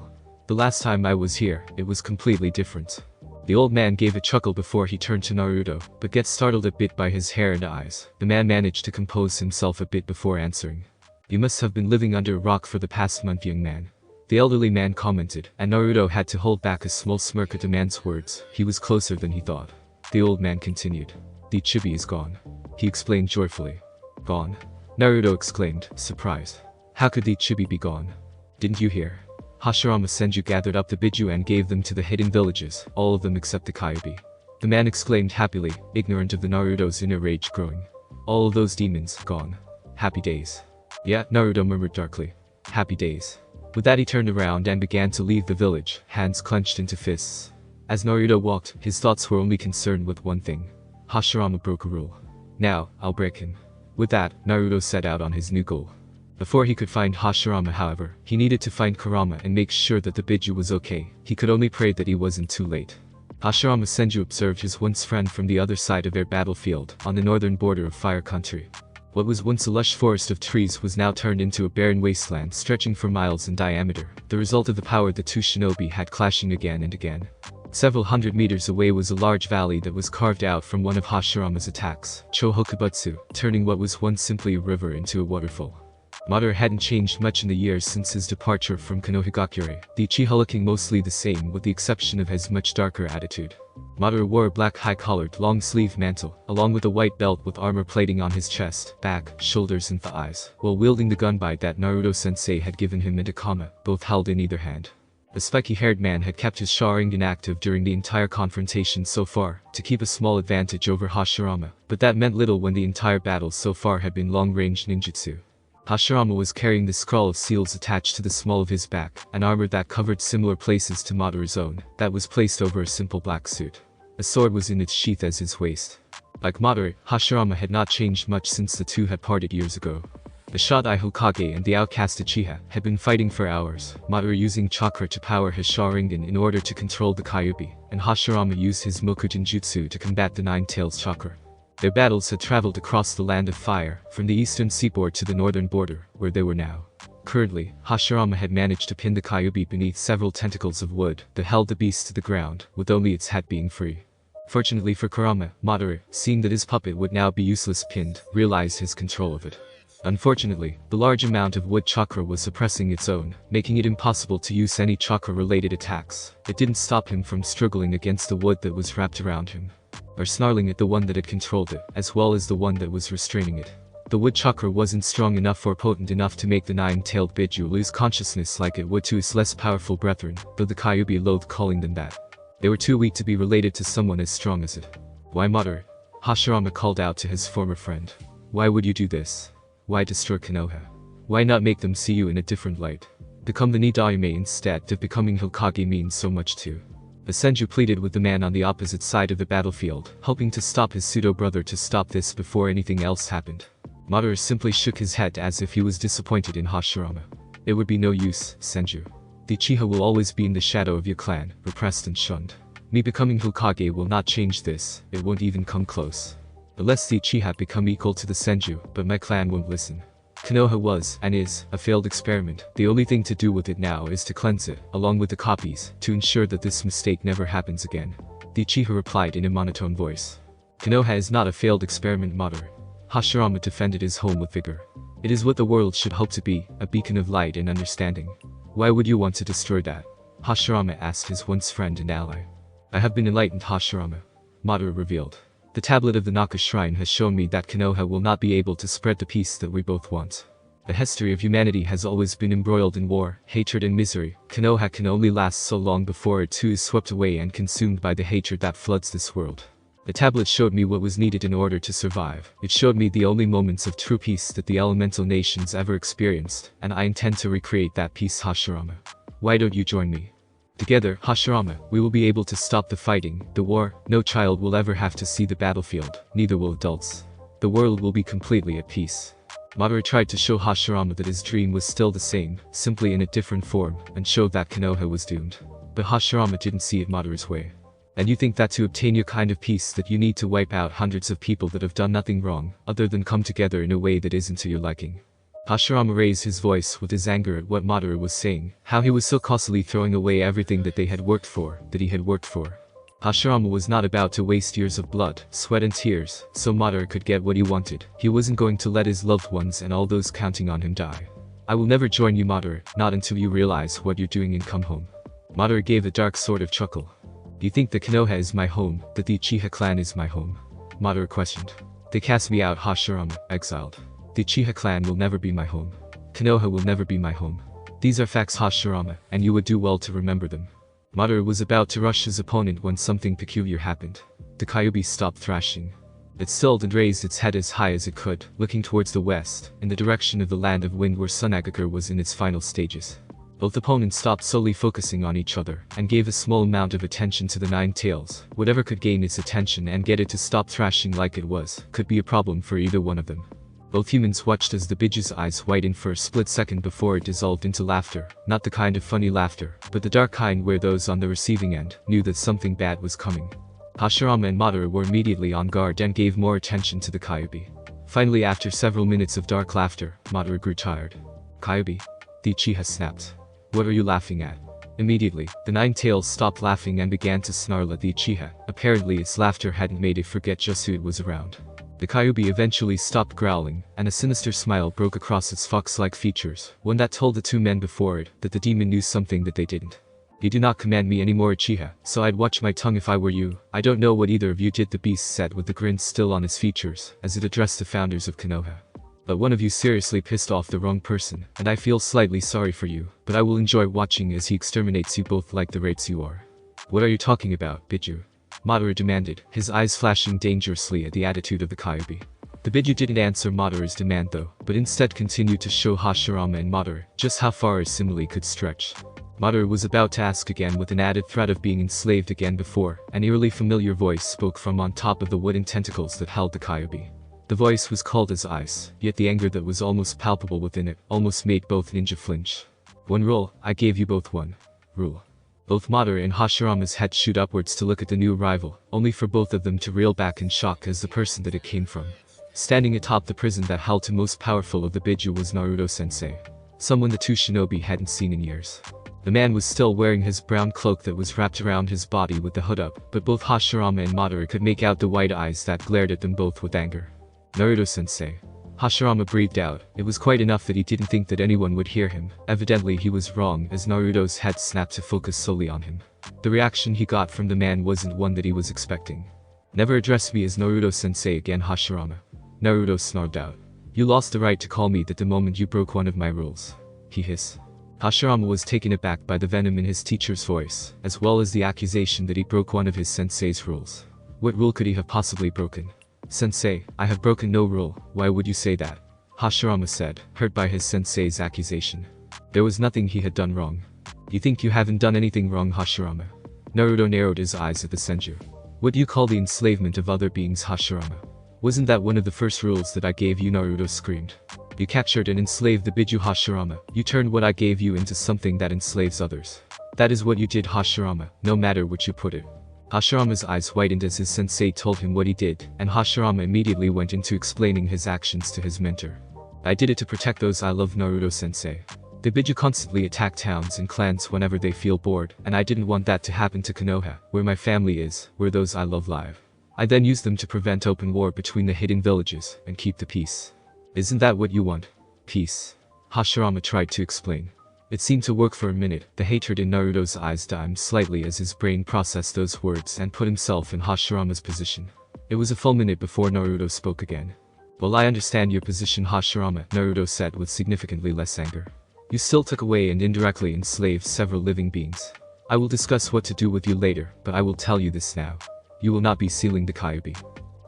The last time I was here, it was completely different." The old man gave a chuckle before he turned to Naruto, but gets startled a bit by his hair and eyes. The man managed to compose himself a bit before answering. "You must have been living under a rock for the past month, young man," the elderly man commented, and Naruto had to hold back a small smirk at the man's words. He was closer than he thought. The old man continued. "The Chibi is gone," he explained joyfully. "Gone?" Naruto exclaimed, surprised. "How could the Chibi be gone? Didn't you hear? Hashirama Senju gathered up the Biju and gave them to the hidden villages, all of them except the Kyubi." The man exclaimed happily, ignorant of the Naruto's inner rage growing. "All of those demons, gone. Happy days." "Yeah," Naruto murmured darkly. "Happy days." With that he turned around and began to leave the village, hands clenched into fists. As Naruto walked, his thoughts were only concerned with one thing. Hashirama broke a rule. Now, I'll break him. With that, Naruto set out on his new goal. Before he could find Hashirama, however, he needed to find Kurama and make sure that the Biju was okay. He could only pray that he wasn't too late. Hashirama Senju observed his once friend from the other side of their battlefield, on the northern border of Fire Country. What was once a lush forest of trees was now turned into a barren wasteland stretching for miles in diameter, the result of the power the two shinobi had clashing again and again. Several hundred meters away was a large valley that was carved out from one of Hashirama's attacks, Chohokubutsu, turning what was once simply a river into a waterfall. Madara hadn't changed much in the years since his departure from Konohagakure, the Uchiha looking mostly the same with the exception of his much darker attitude. Madara wore a black high-collared, long-sleeved mantle, along with a white belt with armor plating on his chest, back, shoulders and thighs, while wielding the gunbite that Naruto-sensei had given him and Akama, both held in either hand. The spiky-haired man had kept his Sharingan active during the entire confrontation so far, to keep a small advantage over Hashirama, but that meant little when the entire battle so far had been long-range ninjutsu. Hashirama was carrying the scroll of seals attached to the small of his back, an armor that covered similar places to Madara's own, that was placed over a simple black suit. A sword was in its sheath as his waist. Like Madara, Hashirama had not changed much since the two had parted years ago. The Shodai Hokage and the outcast Uchiha had been fighting for hours, Madara using chakra to power his Sharingan in order to control the Kyubi, and Hashirama used his Mokujin Jutsu to combat the Nine Tails chakra. Their battles had traveled across the land of fire, from the eastern seaboard to the northern border, where they were now. Currently, Hashirama had managed to pin the Kyubi beneath several tentacles of wood that held the beast to the ground, with only its head being free. Fortunately for Kurama, Madara, seeing that his puppet would now be useless pinned, realized his control of it. Unfortunately, the large amount of wood chakra was suppressing its own, making it impossible to use any chakra-related attacks. It didn't stop him from struggling against the wood that was wrapped around him, or snarling at the one that had controlled it, as well as the one that was restraining it. The wood chakra wasn't strong enough or potent enough to make the nine-tailed Biju lose consciousness like it would to his less powerful brethren, though the Kyubi loathed calling them that. They were too weak to be related to someone as strong as it. "Why, Madara?" Hashirama called out to his former friend. "Why would you do this? Why destroy Konoha? Why not make them see you in a different light? Become the Nidaime instead of becoming Hokage means so much too. The Senju pleaded with the man on the opposite side of the battlefield, hoping to stop his pseudo-brother to stop this before anything else happened. Madara simply shook his head as if he was disappointed in Hashirama. It would be no use, Senju. The Uchiha will always be in the shadow of your clan, repressed and shunned. Me becoming Hokage will not change this, it won't even come close. Unless the Uchiha become equal to the Senju, but my clan won't listen. Konoha was, and is, a failed experiment. The only thing to do with it now is to cleanse it, along with the copies, to ensure that this mistake never happens again. The Uchiha replied in a monotone voice. Konoha is not a failed experiment, Madara. Hashirama defended his home with vigor. It is what the world should hope to be, a beacon of light and understanding. Why would you want to destroy that? Hashirama asked his once friend and ally. I have been enlightened, Hashirama. Madara revealed. The tablet of the Naka shrine has shown me that Konoha will not be able to spread the peace that we both want. The history of humanity has always been embroiled in war, hatred and misery. Konoha can only last so long before it too is swept away and consumed by the hatred that floods this world. The tablet showed me what was needed in order to survive. It showed me the only moments of true peace that the elemental nations ever experienced, and I intend to recreate that peace, Hashirama. Why don't you join me? Together, Hashirama, we will be able to stop the fighting, the war. No child will ever have to see the battlefield, neither will adults. The world will be completely at peace. Madara tried to show Hashirama that his dream was still the same, simply in a different form, and showed that Konoha was doomed. But Hashirama didn't see it Madara's way. And you think that to obtain your kind of peace that you need to wipe out hundreds of people that have done nothing wrong, other than come together in a way that isn't to your liking. Hashirama raised his voice with his anger at what Madara was saying, how he was so costly throwing away everything that they had worked for, that he had worked for. Hashirama was not about to waste years of blood, sweat and tears, so Madara could get what he wanted. He wasn't going to let his loved ones and all those counting on him die. I will never join you, Madara, not until you realize what you're doing and come home. Madara gave a dark sort of chuckle. Do you think that Konoha is my home, that the Uchiha clan is my home? Madara questioned. They cast me out, Hashirama, exiled. The Uchiha clan will never be my home. Konoha will never be my home. These are facts, Hashirama, and you would do well to remember them. Madara was about to rush his opponent when something peculiar happened. The Kyuubi stopped thrashing. It stilled and raised its head as high as it could, looking towards the west, in the direction of the land of wind where Sunagakur was in its final stages. Both opponents stopped solely focusing on each other, and gave a small amount of attention to the Nine Tails. Whatever could gain its attention and get it to stop thrashing like it was, could be a problem for either one of them. Both humans watched as the Biju's eyes widened for a split second before it dissolved into laughter, not the kind of funny laughter, but the dark kind where those on the receiving end knew that something bad was coming. Hashirama and Madara were immediately on guard and gave more attention to the Kyuubi. Finally, after several minutes of dark laughter, Madara grew tired. Kyuubi. The Uchiha snapped. What are you laughing at? Immediately, the Nine Tails stopped laughing and began to snarl at the Uchiha. Apparently its laughter hadn't made it forget just who it was around. The Kyuubi eventually stopped growling, and a sinister smile broke across its fox-like features, one that told the two men before it that the demon knew something that they didn't. You do not command me anymore, Uchiha, so I'd watch my tongue if I were you. I don't know what either of you did, the beast said with the grin still on his features, as it addressed the founders of Konoha. But one of you seriously pissed off the wrong person, and I feel slightly sorry for you, but I will enjoy watching as he exterminates you both like the rates you are. What are you talking about, Biju? Madara demanded, his eyes flashing dangerously at the attitude of the Kyuubi. The Biju didn't answer Madara's demand though, but instead continued to show Hashirama and Madara just how far his simile could stretch. Madara was about to ask again with an added threat of being enslaved again before an eerily familiar voice spoke from on top of the wooden tentacles that held the Kyuubi. The voice was cold as ice, yet the anger that was almost palpable within it almost made both ninja flinch. One rule, I gave you both one. Rule. Both Madara and Hashirama's heads shoot upwards to look at the new arrival, only for both of them to reel back in shock as the person that it came from. Standing atop the prison that held the most powerful of the Biju was Naruto-sensei. Someone the two shinobi hadn't seen in years. The man was still wearing his brown cloak that was wrapped around his body with the hood up, but both Hashirama and Madara could make out the wide eyes that glared at them both with anger. Naruto-sensei. Hashirama breathed out. It was quite enough that he didn't think that anyone would hear him. Evidently he was wrong as Naruto's head snapped to focus solely on him. The reaction he got from the man wasn't one that he was expecting. Never address me as Naruto-sensei again, Hashirama. Naruto snarled out. You lost the right to call me that the moment you broke one of my rules. He hissed. Hashirama was taken aback by the venom in his teacher's voice, as well as the accusation that he broke one of his sensei's rules. What rule could he have possibly broken? Sensei, I have broken no rule, why would you say that? Hashirama said, hurt by his sensei's accusation. There was nothing he had done wrong. You think you haven't done anything wrong, Hashirama? Naruto narrowed his eyes at the senju. What do you call the enslavement of other beings, Hashirama? Wasn't that one of the first rules that I gave you? Naruto screamed. You captured and enslaved the Biju, Hashirama. You turned what I gave you into something that enslaves others. That is what you did, Hashirama, no matter what you put it. Hashirama's eyes widened as his sensei told him what he did, and Hashirama immediately went into explaining his actions to his mentor. I did it to protect those I love, Naruto-sensei. The Biju constantly attack towns and clans whenever they feel bored, and I didn't want that to happen to Konoha, where my family is, where those I love live. I then used them to prevent open war between the hidden villages, and keep the peace. Isn't that what you want? Peace. Hashirama tried to explain. It seemed to work for a minute. The hatred in Naruto's eyes dimmed slightly as his brain processed those words and put himself in Hashirama's position. It was a full minute before Naruto spoke again. Well, I understand your position, Hashirama, Naruto said with significantly less anger. You still took away and indirectly enslaved several living beings. I will discuss what to do with you later, but I will tell you this now. You will not be sealing the Kyuubi.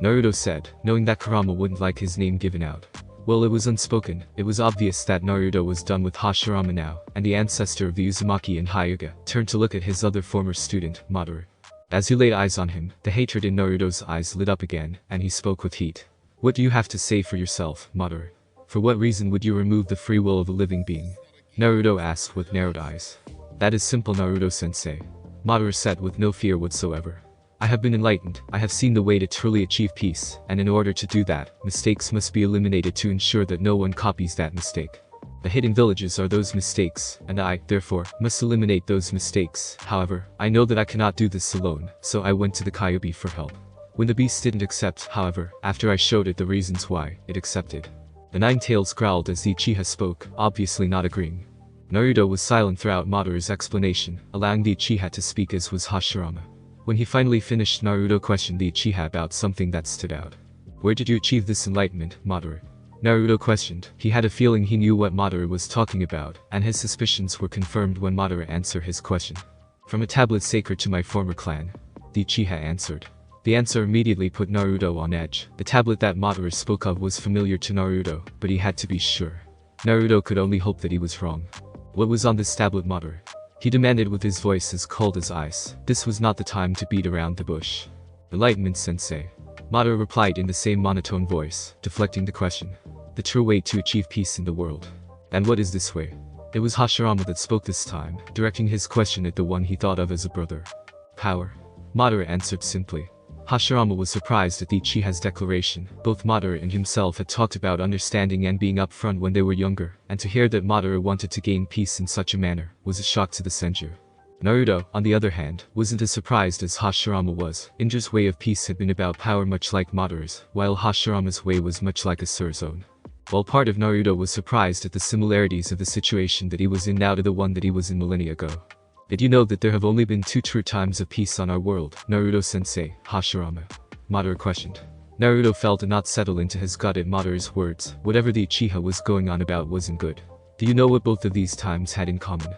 Naruto said, knowing that Kurama wouldn't like his name given out. Well, it was unspoken. It was obvious that Naruto was done with Hashirama now, and the ancestor of the Uzumaki and Hyuga turned to look at his other former student, Madara. As he laid eyes on him, the hatred in Naruto's eyes lit up again, and he spoke with heat. What do you have to say for yourself, Madara? For what reason would you remove the free will of a living being? Naruto asked with narrowed eyes. That is simple, Naruto-sensei. Madara said with no fear whatsoever. I have been enlightened, I have seen the way to truly achieve peace, and in order to do that, mistakes must be eliminated to ensure that no one copies that mistake. The hidden villages are those mistakes, and I, therefore, must eliminate those mistakes. However, I know that I cannot do this alone, so I went to the Kyuubi for help. When the beast didn't accept, however, after I showed it the reasons why, it accepted. The Nine Tails growled as the Uchiha spoke, obviously not agreeing. Naruto was silent throughout Madara's explanation, allowing the Uchiha to speak, as was Hashirama. When he finally finished, Naruto questioned the Uchiha about something that stood out. Where did you achieve this enlightenment, Madara? Naruto questioned. He had a feeling he knew what Madara was talking about, and his suspicions were confirmed when Madara answered his question. From a tablet sacred to my former clan, the Uchiha answered. The answer immediately put Naruto on edge. The tablet that Madara spoke of was familiar to Naruto, but he had to be sure. Naruto could only hope that he was wrong. What was on this tablet, Madara? He demanded with his voice as cold as ice. This was not the time to beat around the bush. Enlightenment, sensei. Madara replied in the same monotone voice, deflecting the question. The true way to achieve peace in the world. And what is this way? It was Hashirama that spoke this time, directing his question at the one he thought of as a brother. Power. Madara answered simply. Hashirama was surprised at the Uchiha's declaration. Both Madara and himself had talked about understanding and being upfront when they were younger, and to hear that Madara wanted to gain peace in such a manner was a shock to the senju. Naruto, on the other hand, wasn't as surprised as Hashirama was. Indra's way of peace had been about power much like Madara's, while Hashirama's way was much like Asura's own. While part of Naruto was surprised at the similarities of the situation that he was in now to the one that he was in millennia ago. Did you know that there have only been 2 true times of peace on our world, Naruto-sensei, Hashirama? Madara questioned. Naruto felt a knot settle into his gut at Madara's words. Whatever the Uchiha was going on about wasn't good. Do you know what both of these times had in common?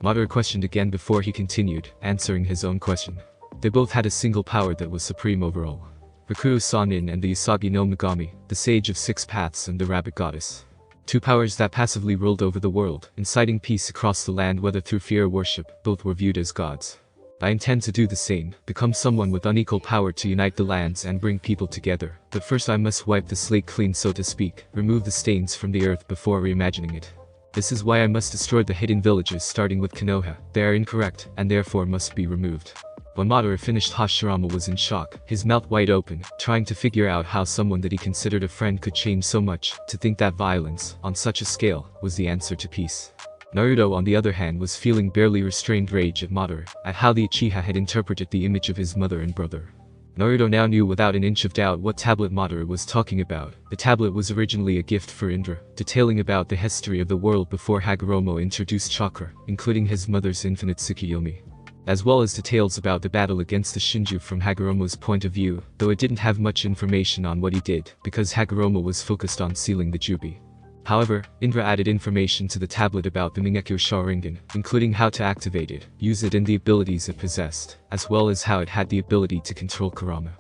Madara questioned again before he continued, answering his own question. They both had a single power that was supreme over all. Rikuo Sanin and the Usagi no Megami, the Sage of 6 Paths and the Rabbit Goddess. 2 powers that passively ruled over the world, inciting peace across the land whether through fear or worship, both were viewed as gods. I intend to do the same, become someone with unequal power to unite the lands and bring people together, but first I must wipe the slate clean, so to speak, remove the stains from the earth before reimagining it. This is why I must destroy the hidden villages starting with Konoha. They are incorrect, and therefore must be removed. When Madara finished, Hashirama was in shock, his mouth wide open, trying to figure out how someone that he considered a friend could change so much, to think that violence, on such a scale, was the answer to peace. Naruto, on the other hand, was feeling barely restrained rage at Madara, at how the Uchiha had interpreted the image of his mother and brother. Naruto now knew without an inch of doubt what tablet Madara was talking about. The tablet was originally a gift for Indra, detailing about the history of the world before Hagoromo introduced chakra, including his mother's infinite Tsukuyomi. As well as details about the battle against the Shinju from Hagoromo's point of view, though it didn't have much information on what he did, because Hagoromo was focused on sealing the Jubi. However, Indra added information to the tablet about the Mingekyo Sharingan, including how to activate it, use it and the abilities it possessed, as well as how it had the ability to control Kurama.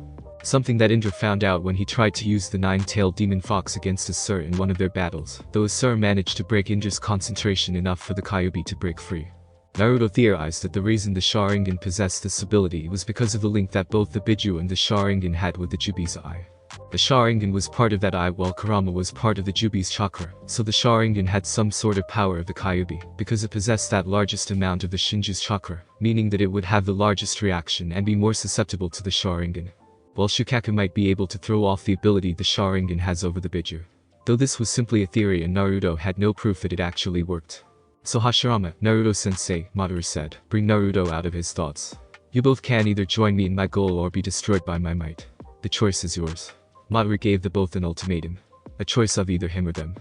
Something that Indra found out when he tried to use the nine-tailed demon fox against Asur in one of their battles, though Asur managed to break Indra's concentration enough for the Kyuubi to break free. Naruto theorized that the reason the Sharingan possessed this ability was because of the link that both the Biju and the Sharingan had with the Jubi's eye. The Sharingan was part of that eye while Kurama was part of the Jubi's chakra, so the Sharingan had some sort of power of the Kyuubi, because it possessed that largest amount of the Shinju's chakra, meaning that it would have the largest reaction and be more susceptible to the Sharingan. While Shukaku might be able to throw off the ability the Sharingan has over the Biju. Though this was simply a theory and Naruto had no proof that it actually worked. So Hashirama, Naruto-sensei, Madara said, bring Naruto out of his thoughts. You both can either join me in my goal or be destroyed by my might. The choice is yours. Madara gave the both an ultimatum. A choice of either him or them.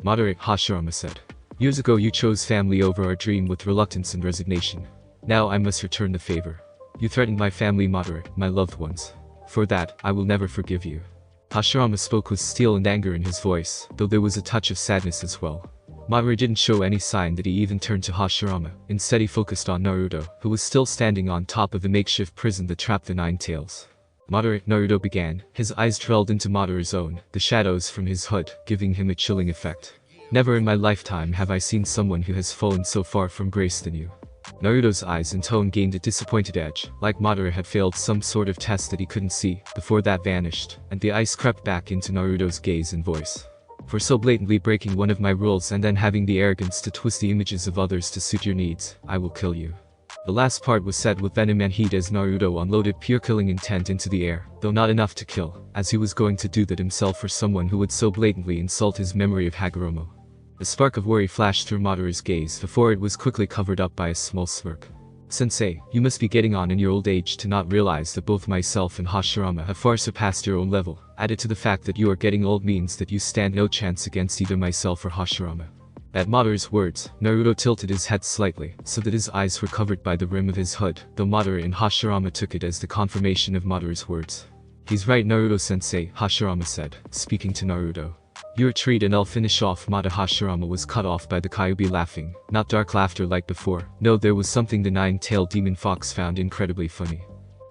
Madara, Hashirama said. Years ago you chose family over our dream with reluctance and resignation. Now I must return the favor. You threatened my family, Madara, my loved ones. For that, I will never forgive you. Hashirama spoke with steel and anger in his voice, though there was a touch of sadness as well. Madara didn't show any sign that he even turned to Hashirama, instead he focused on Naruto, who was still standing on top of the makeshift prison that trapped the Nine Tails. Madara, Naruto began, his eyes drilled into Madara's own, the shadows from his hood, giving him a chilling effect. Never in my lifetime have I seen someone who has fallen so far from grace than you. Naruto's eyes and tone gained a disappointed edge, like Madara had failed some sort of test that he couldn't see, before that vanished, and the ice crept back into Naruto's gaze and voice. For so blatantly breaking one of my rules and then having the arrogance to twist the images of others to suit your needs, I will kill you. The last part was said with venom and heat as Naruto unloaded pure killing intent into the air, though not enough to kill, as he was going to do that himself for someone who would so blatantly insult his memory of Hagoromo. A spark of worry flashed through Madara's gaze before it was quickly covered up by a small smirk. Sensei, you must be getting on in your old age to not realize that both myself and Hashirama have far surpassed your own level. Added to the fact that you are getting old means that you stand no chance against either myself or Hashirama. At Madara's words, Naruto tilted his head slightly, so that his eyes were covered by the rim of his hood, though Madara and Hashirama took it as the confirmation of Madara's words. He's right, Naruto-sensei, Hashirama said, speaking to Naruto. You retreat and I'll finish off. Madara. Hashirama was cut off by the Kyuubi laughing, not dark laughter like before. No, there was something the nine-tailed demon fox found incredibly funny.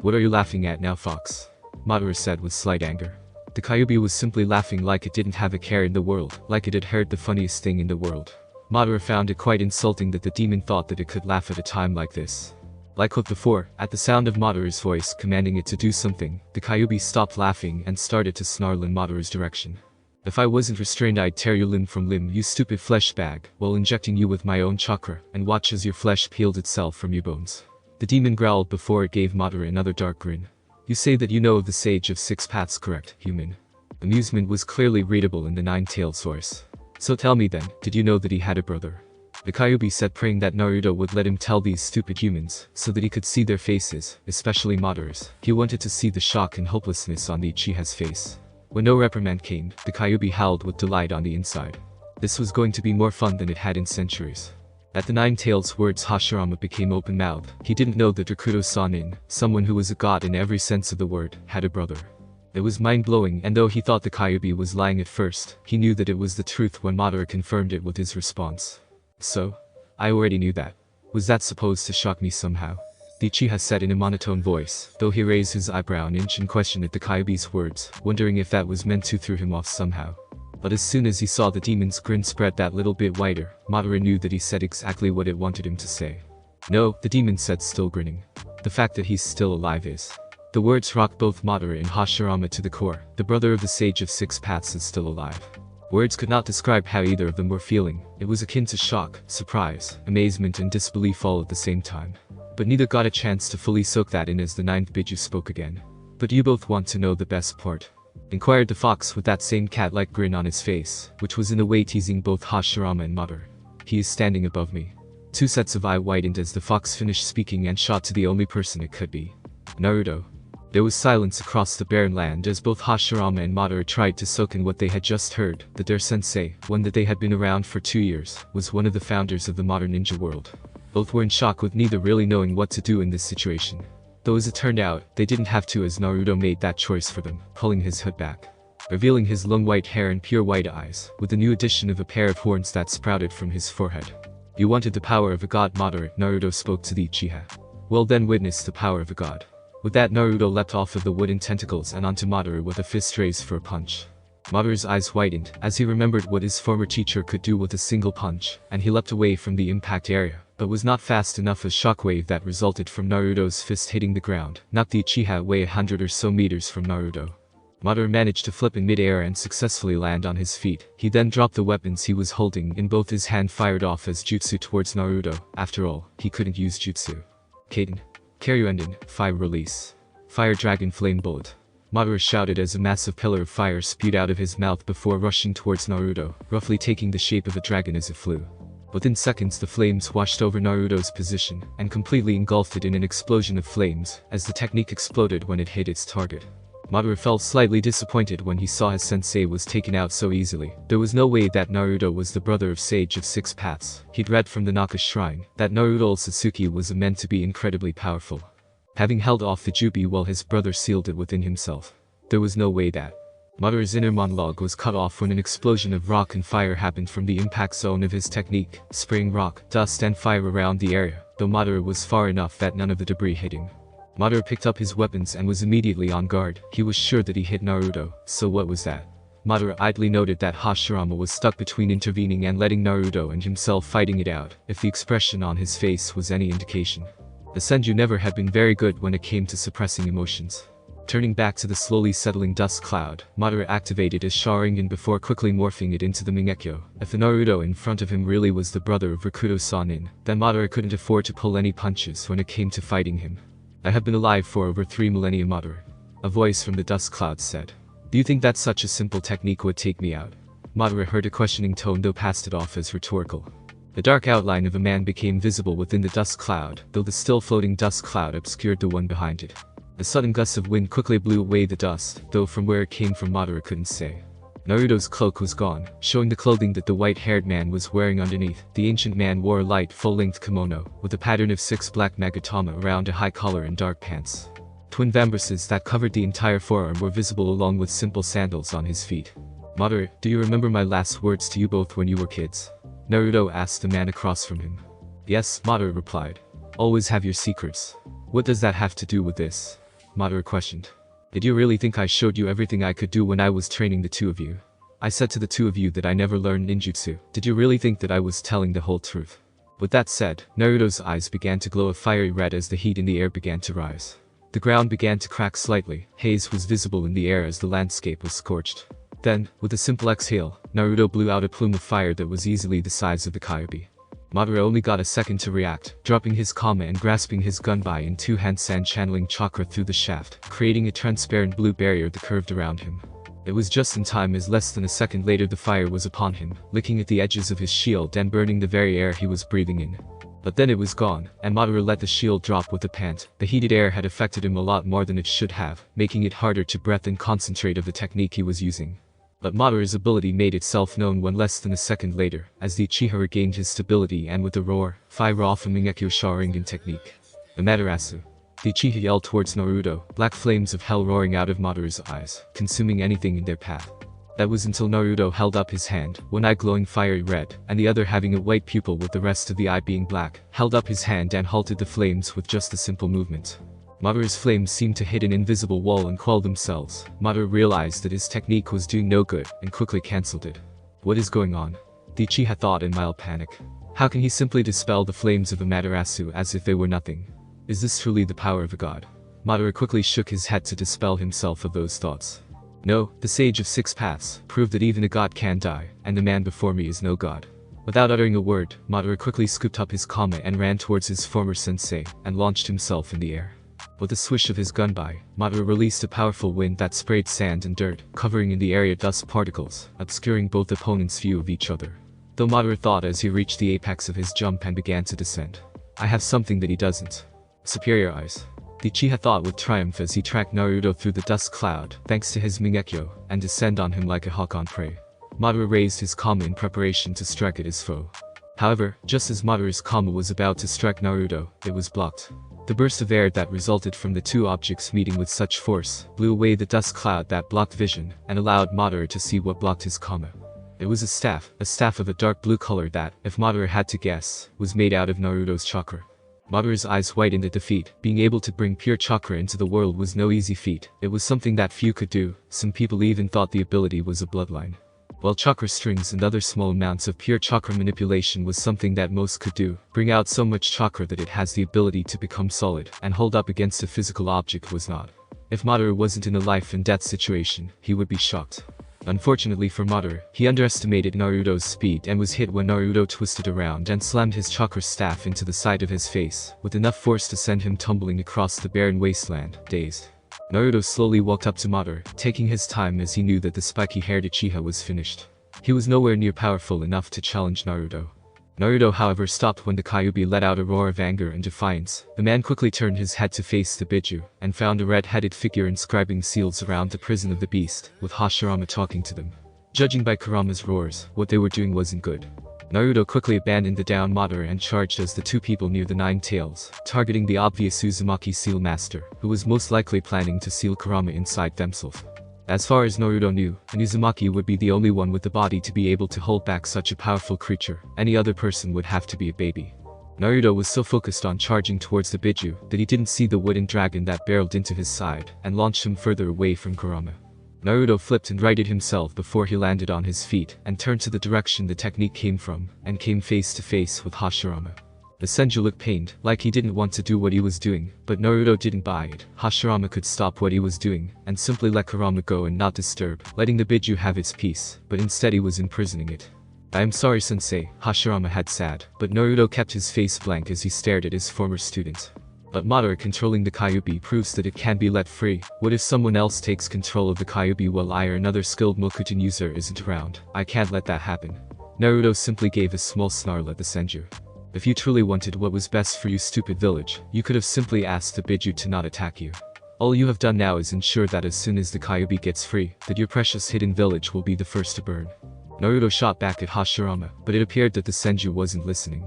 What are you laughing at now, fox? Madara said with slight anger. The Kyuubi was simply laughing like it didn't have a care in the world, like it had heard the funniest thing in the world. Madara found it quite insulting that the demon thought that it could laugh at a time like this. Like with before, at the sound of Madara's voice commanding it to do something, the Kyuubi stopped laughing and started to snarl in Madara's direction. If I wasn't restrained I'd tear you limb from limb, you stupid flesh bag, while injecting you with my own chakra, and watch as your flesh peeled itself from your bones. The demon growled before it gave Madara another dark grin. You say that you know of the Sage of Six Paths, correct, human? Amusement was clearly readable in the Nine-Tailed voice. So tell me then, did you know that he had a brother? The Kyuubi said, praying that Naruto would let him tell these stupid humans, so that he could see their faces, especially Madara's. He wanted to see the shock and hopelessness on the Uchiha's face. When no reprimand came, the Kyuubi howled with delight on the inside. This was going to be more fun than it had in centuries. At the Nine-Tailed words, Hashirama became open-mouthed. He didn't know that Rakuto Sanin, someone who was a god in every sense of the word, had a brother. It was mind-blowing, and though he thought the Kyuubi was lying at first, he knew that it was the truth when Madara confirmed it with his response. So? I already knew that. Was that supposed to shock me somehow? The Uchiha said in a monotone voice, though he raised his eyebrow an inch in question at the Kyuubi's words, wondering if that was meant to throw him off somehow. But as soon as he saw the demon's grin spread that little bit wider, Madara knew that he said exactly what it wanted him to say. No, the demon said, still grinning. The fact that he's still alive is. The words rocked both Madara and Hashirama to the core. The brother of the Sage of Six Paths is still alive. Words could not describe how either of them were feeling. It was akin to shock, surprise, amazement and disbelief all at the same time. But neither got a chance to fully soak that in as the ninth Biju spoke again. But you both want to know the best part? Inquired the fox with that same cat-like grin on his face, which was in a way teasing both Hashirama and Madara. He is standing above me. Two sets of eye widened as the fox finished speaking and shot to the only person it could be. Naruto. There was silence across the barren land as both Hashirama and Madara tried to soak in what they had just heard, that their sensei, one that they had been around for 2 years, was one of the founders of the modern ninja world. Both were in shock with neither really knowing what to do in this situation. Though as it turned out, they didn't have to as Naruto made that choice for them, pulling his hood back, revealing his long white hair and pure white eyes, with the new addition of a pair of horns that sprouted from his forehead. You wanted the power of a god, Madara, Naruto spoke to the Uchiha. Well then witness the power of a god. With that, Naruto leapt off of the wooden tentacles and onto Madara with a fist raised for a punch. Madara's eyes widened as he remembered what his former teacher could do with a single punch, and he leapt away from the impact area, but was not fast enough. A shockwave that resulted from Naruto's fist hitting the ground knocked the Uchiha away 100 or so meters from Naruto. Madara managed to flip in mid-air and successfully land on his feet. He then dropped the weapons he was holding in both his hand, fired off as jutsu towards Naruto. After all, he couldn't use jutsu. Kaden. Karyuenden, fire release. Fire Dragon Flame Bullet. Madara shouted as a massive pillar of fire spewed out of his mouth before rushing towards Naruto, roughly taking the shape of a dragon as it flew. Within seconds, the flames washed over Naruto's position and completely engulfed it in an explosion of flames as the technique exploded when it hit its target. Madara felt slightly disappointed when he saw his sensei was taken out so easily. There was no way that Naruto was the brother of Sage of Six Paths. He'd read from the Naka Shrine that Naruto Ōtsutsuki was meant to be incredibly powerful, having held off the Jubi while his brother sealed it within himself. There was no way that. Madara's inner monologue was cut off when an explosion of rock and fire happened from the impact zone of his technique, spraying rock, dust and fire around the area, though Madara was far enough that none of the debris hit him. Madara picked up his weapons and was immediately on guard. He was sure that he hit Naruto, so what was that? Madara idly noted that Hashirama was stuck between intervening and letting Naruto and himself fighting it out, if the expression on his face was any indication. The Senju never had been very good when it came to suppressing emotions. Turning back to the slowly settling dust cloud, Madara activated his Sharingan before quickly morphing it into the Mingekyo. If the Naruto in front of him really was the brother of Rakuto Sanin, then Madara couldn't afford to pull any punches when it came to fighting him. I have been alive for over 3 millennia, Madara. A voice from the dust cloud said. Do you think that such a simple technique would take me out? Madara heard a questioning tone, though passed it off as rhetorical. The dark outline of a man became visible within the dust cloud, though the still floating dust cloud obscured the one behind it. A sudden gust of wind quickly blew away the dust, though from where it came from Madara couldn't say. Naruto's cloak was gone, showing the clothing that the white-haired man was wearing underneath. The ancient man wore a light, full-length kimono, with a pattern of 6 black magatama around a high collar and dark pants. Twin vambraces that covered the entire forearm were visible along with simple sandals on his feet. Madara, do you remember my last words to you both when you were kids? Naruto asked the man across from him. Yes, Madara replied. Always have your secrets. What does that have to do with this? Madara questioned. Did you really think I showed you everything I could do when I was training the two of you? I said to the two of you that I never learned ninjutsu. Did you really think that I was telling the whole truth? With that said, Naruto's eyes began to glow a fiery red as the heat in the air began to rise. The ground began to crack slightly. Haze was visible in the air as the landscape was scorched. Then, with a simple exhale, Naruto blew out a plume of fire that was easily the size of the Kyuubi. Madara only got a second to react, dropping his kama and grasping his gunbai in two hands and channeling chakra through the shaft, creating a transparent blue barrier that curved around him. It was just in time, as less than a second later the fire was upon him, licking at the edges of his shield and burning the very air he was breathing in. But then it was gone, and Madara let the shield drop with a pant. The heated air had affected him a lot more than it should have, making it harder to breathe and concentrate of the technique he was using. But Madara's ability made itself known when less than a second later, as the Uchiha regained his stability and with a roar, fired off a Mingekyo Sharingan technique. Amaterasu. The Uchiha yelled towards Naruto, black flames of hell roaring out of Madara's eyes, consuming anything in their path. That was until Naruto held up his hand, one eye glowing fiery red, and the other having a white pupil with the rest of the eye being black, held up his hand and halted the flames with just a simple movement. Madara's flames seemed to hit an invisible wall and quell themselves. Madara realized that his technique was doing no good, and quickly cancelled it. What is going on? The Uchiha thought in mild panic. How can he simply dispel the flames of Amaterasu as if they were nothing? Is this truly the power of a god? Madara quickly shook his head to dispel himself of those thoughts. No, the Sage of Six Paths proved that even a god can die, and the man before me is no god. Without uttering a word, Madara quickly scooped up his kama and ran towards his former sensei, and launched himself in the air. With a swish of his gunbai, Madara released a powerful wind that sprayed sand and dirt, covering in the area dust particles, obscuring both opponents' view of each other. Though Madara thought as he reached the apex of his jump and began to descend. I have something that he doesn't. Superior eyes. The Uchiha thought with triumph as he tracked Naruto through the dust cloud, thanks to his Mingekyo, and descend on him like a hawk on prey. Madara raised his kama in preparation to strike at his foe. However, just as Madara's kama was about to strike Naruto, it was blocked. The burst of air that resulted from the two objects meeting with such force blew away the dust cloud that blocked vision and allowed Madara to see what blocked his kama. It was a staff of a dark blue color that, if Madara had to guess, was made out of Naruto's chakra. Madara's eyes widened at defeat. Being able to bring pure chakra into the world was no easy feat. It was something that few could do. Some people even thought the ability was a bloodline. While chakra strings and other small amounts of pure chakra manipulation was something that most could do, bring out so much chakra that it has the ability to become solid and hold up against a physical object was not. If Madara wasn't in a life and death situation, he would be shocked. Unfortunately for Madara, he underestimated Naruto's speed and was hit when Naruto twisted around and slammed his chakra staff into the side of his face, with enough force to send him tumbling across the barren wasteland, dazed. Naruto slowly walked up to Madara, taking his time as he knew that the spiky-haired Uchiha was finished. He was nowhere near powerful enough to challenge Naruto. Naruto however stopped when the Kyuubi let out a roar of anger and defiance. The man quickly turned his head to face the Biju, and found a red-headed figure inscribing seals around the prison of the beast, with Hashirama talking to them. Judging by Kurama's roars, what they were doing wasn't good. Naruto quickly abandoned the down Madara and charged as the two people near the Nine Tails, targeting the obvious Uzumaki Seal Master, who was most likely planning to seal Kurama inside themselves. As far as Naruto knew, an Uzumaki would be the only one with the body to be able to hold back such a powerful creature. Any other person would have to be a baby. Naruto was so focused on charging towards the Biju that he didn't see the wooden dragon that barreled into his side and launched him further away from Kurama. Naruto flipped and righted himself before he landed on his feet and turned to the direction the technique came from and came face to face with Hashirama. The Senju looked pained, like he didn't want to do what he was doing, but Naruto didn't buy it. Hashirama could stop what he was doing and simply let Kurama go and not disturb, letting the Biju have its peace, but instead he was imprisoning it. "I am sorry, sensei," Hashirama had said, but Naruto kept his face blank as he stared at his former student. But Madara controlling the Kyuubi proves that it can be let free. What if someone else takes control of the Kyuubi while I or another skilled Mokuton user isn't around? I can't let that happen. Naruto simply gave a small snarl at the Senju. If you truly wanted what was best for you, stupid village, you could have simply asked the Biju to not attack you. All you have done now is ensure that as soon as the Kyuubi gets free, that your precious hidden village will be the first to burn. Naruto shot back at Hashirama, but it appeared that the Senju wasn't listening.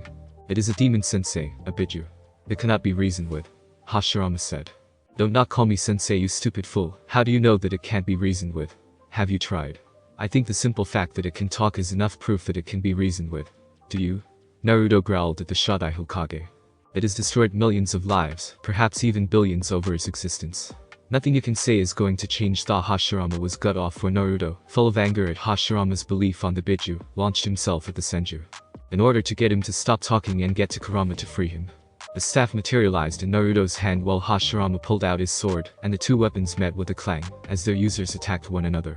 "It is a demon sensei, a Biju. It cannot be reasoned with," Hashirama said. "Don't not call me sensei, you stupid fool. How do you know that it can't be reasoned with? Have you tried? I think the simple fact that it can talk is enough proof that it can be reasoned with. Do you?" Naruto growled at the Shodai Hokage. "It has destroyed millions of lives, perhaps even billions over its existence. Nothing you can say is going to change." Hashirama was gut off when Naruto, full of anger at Hashirama's belief on the Biju, launched himself at the Senju. In order to get him to stop talking and get to Kurama to free him. The staff materialized in Naruto's hand while Hashirama pulled out his sword, and the two weapons met with a clang, as their users attacked one another.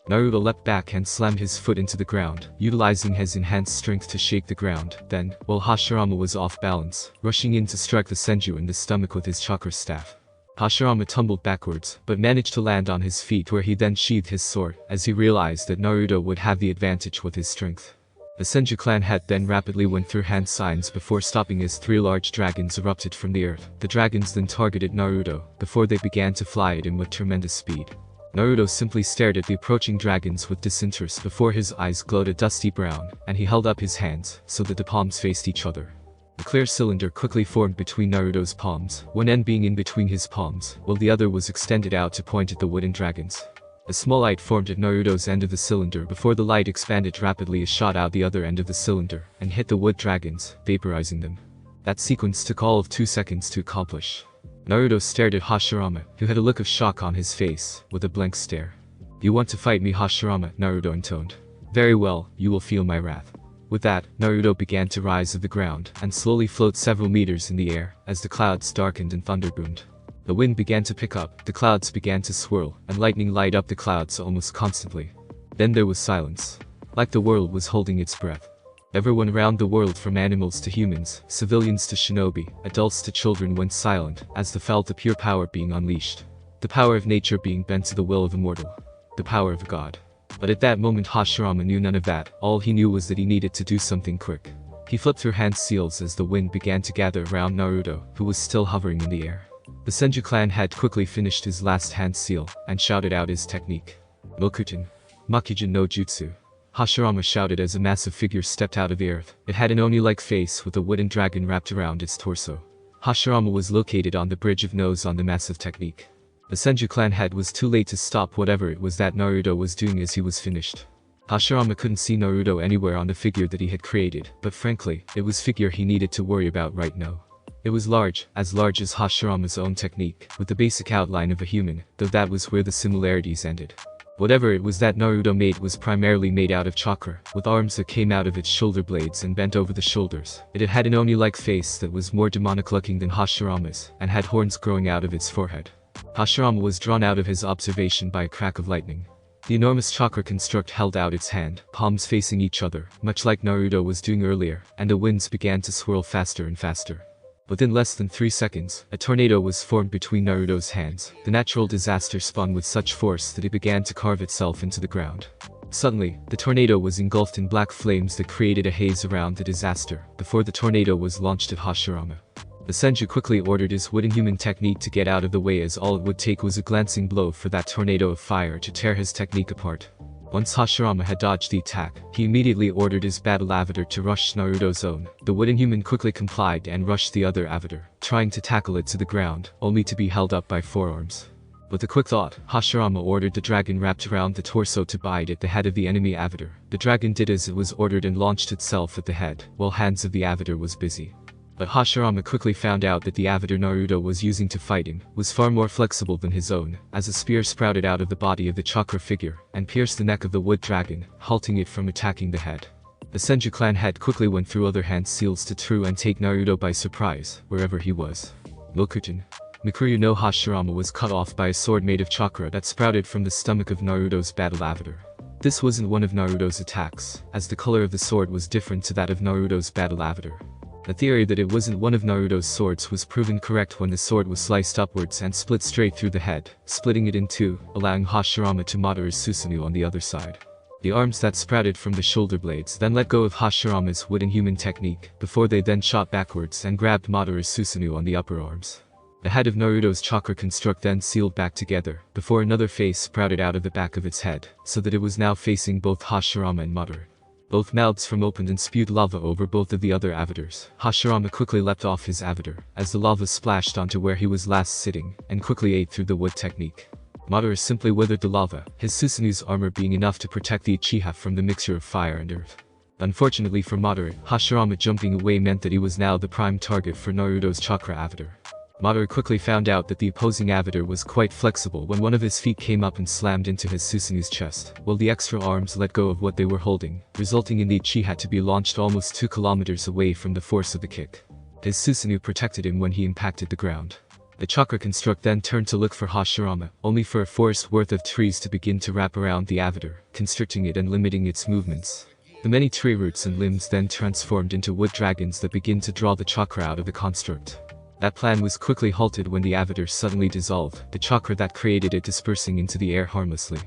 Naruto leapt back and slammed his foot into the ground, utilizing his enhanced strength to shake the ground. Then, while Hashirama was off balance, rushing in to strike the Senju in the stomach with his chakra staff. Hashirama tumbled backwards, but managed to land on his feet where he then sheathed his sword, as he realized that Naruto would have the advantage with his strength. The Senju clan head then rapidly went through hand signs before stopping as three large dragons erupted from the earth. The dragons then targeted Naruto, before they began to fly at him with tremendous speed. Naruto simply stared at the approaching dragons with disinterest before his eyes glowed a dusty brown, and he held up his hands, so that the palms faced each other. A clear cylinder quickly formed between Naruto's palms, one end being in between his palms, while the other was extended out to point at the wooden dragons. A small light formed at Naruto's end of the cylinder before the light expanded rapidly as shot out the other end of the cylinder, and hit the wood dragons, vaporizing them. That sequence took all of 2 seconds to accomplish. Naruto stared at Hashirama, who had a look of shock on his face, with a blank stare. "You want to fight me, Hashirama?" Naruto intoned. "Very well, you will feel my wrath." With that, Naruto began to rise of the ground, and slowly float several meters in the air, as the clouds darkened and thunder boomed. The wind began to pick up, the clouds began to swirl, and lightning light up the clouds almost constantly. Then there was silence. Like the world was holding its breath. Everyone around the world, from animals to humans, civilians to shinobi, adults to children, went silent, as they felt the pure power being unleashed. The power of nature being bent to the will of a mortal. The power of a god. But at that moment Hashirama knew none of that. All he knew was that he needed to do something quick. He flipped through hand seals as the wind began to gather around Naruto, who was still hovering in the air. The Senju clan had quickly finished his last hand seal, and shouted out his technique. "Mokuton. Makijin no Jutsu." Hashirama shouted as a massive figure stepped out of the earth. It had an Oni-like face with a wooden dragon wrapped around its torso. Hashirama was located on the bridge of nose on the massive technique. The Senju clan head was too late to stop whatever it was that Naruto was doing as he was finished. Hashirama couldn't see Naruto anywhere on the figure that he had created, but frankly, it was figure he needed to worry about right now. It was large as Hashirama's own technique, with the basic outline of a human, though that was where the similarities ended. Whatever it was that Naruto made was primarily made out of chakra, with arms that came out of its shoulder blades and bent over the shoulders. It had an Oni-like face that was more demonic-looking than Hashirama's, and had horns growing out of its forehead. Hashirama was drawn out of his observation by a crack of lightning. The enormous chakra construct held out its hand, palms facing each other, much like Naruto was doing earlier, and the winds began to swirl faster and faster. Within less than 3 seconds, a tornado was formed between Naruto's hands. The natural disaster spun with such force that it began to carve itself into the ground. Suddenly, the tornado was engulfed in black flames that created a haze around the disaster, before the tornado was launched at Hashirama. The Senju quickly ordered his wooden human technique to get out of the way, as all it would take was a glancing blow for that tornado of fire to tear his technique apart. Once Hashirama had dodged the attack, he immediately ordered his battle avatar to rush Naruto's own. The wooden human quickly complied and rushed the other avatar, trying to tackle it to the ground, only to be held up by forearms. With a quick thought, Hashirama ordered the dragon wrapped around the torso to bite at the head of the enemy avatar. The dragon did as it was ordered and launched itself at the head, while hands of the avatar was busy. But Hashirama quickly found out that the avatar Naruto was using to fight him was far more flexible than his own, as a spear sprouted out of the body of the chakra figure, and pierced the neck of the wood dragon, halting it from attacking the head. The Senju clan head quickly went through other hand seals to true and take Naruto by surprise, wherever he was. Lokuten. Mikuyu no Hashirama was cut off by a sword made of chakra that sprouted from the stomach of Naruto's battle avatar. This wasn't one of Naruto's attacks, as the color of the sword was different to that of Naruto's battle avatar. The theory that it wasn't one of Naruto's swords was proven correct when the sword was sliced upwards and split straight through the head, splitting it in two, allowing Hashirama to Madara's Susanoo on the other side. The arms that sprouted from the shoulder blades then let go of Hashirama's wooden human technique, before they then shot backwards and grabbed Madara's Susanoo on the upper arms. The head of Naruto's chakra construct then sealed back together, before another face sprouted out of the back of its head, so that it was now facing both Hashirama and Madara. Both mouths from opened and spewed lava over both of the other avatars. Hashirama quickly leapt off his avatar, as the lava splashed onto where he was last sitting, and quickly ate through the wood technique. Madara simply withered the lava, his Susanoo's armor being enough to protect the Uchiha from the mixture of fire and earth. Unfortunately for Madara, Hashirama jumping away meant that he was now the prime target for Naruto's chakra avatar. Madara quickly found out that the opposing avatar was quite flexible when one of his feet came up and slammed into his Susanoo's chest, while the extra arms let go of what they were holding, resulting in the Uchiha to be launched almost 2 kilometers away from the force of the kick. His Susanoo protected him when he impacted the ground. The chakra construct then turned to look for Hashirama, only for a forest worth of trees to begin to wrap around the avatar, constricting it and limiting its movements. The many tree roots and limbs then transformed into wood dragons that begin to draw the chakra out of the construct. That plan was quickly halted when the avatar suddenly dissolved, the chakra that created it dispersing into the air harmlessly.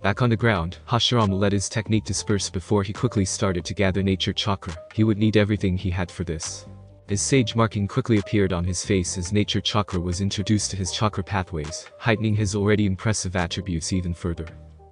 Back on the ground, Hashirama let his technique disperse before he quickly started to gather nature chakra. He would need everything he had for this. His sage marking quickly appeared on his face as nature chakra was introduced to his chakra pathways, heightening his already impressive attributes even further.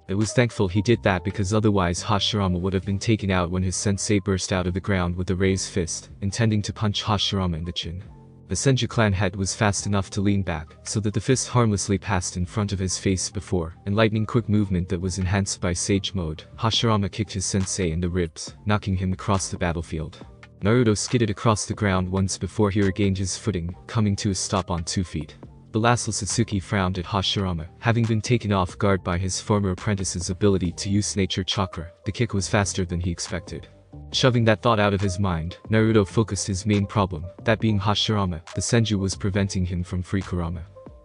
It was thankful he did that, because otherwise Hashirama would have been taken out when his sensei burst out of the ground with a raised fist, intending to punch Hashirama in the chin. The Senju clan head was fast enough to lean back, so that the fist harmlessly passed in front of his face before, in lightning quick movement that was enhanced by Sage Mode, Hashirama kicked his sensei in the ribs, knocking him across the battlefield. Naruto skidded across the ground once before he regained his footing, coming to a stop on 2 feet. The last Ōtsutsuki frowned at Hashirama, having been taken off guard by his former apprentice's ability to use nature chakra. The kick was faster than he expected. Shoving that thought out of his mind, Naruto focused his main problem, that being Hashirama. The Senju was preventing him from free Kurama.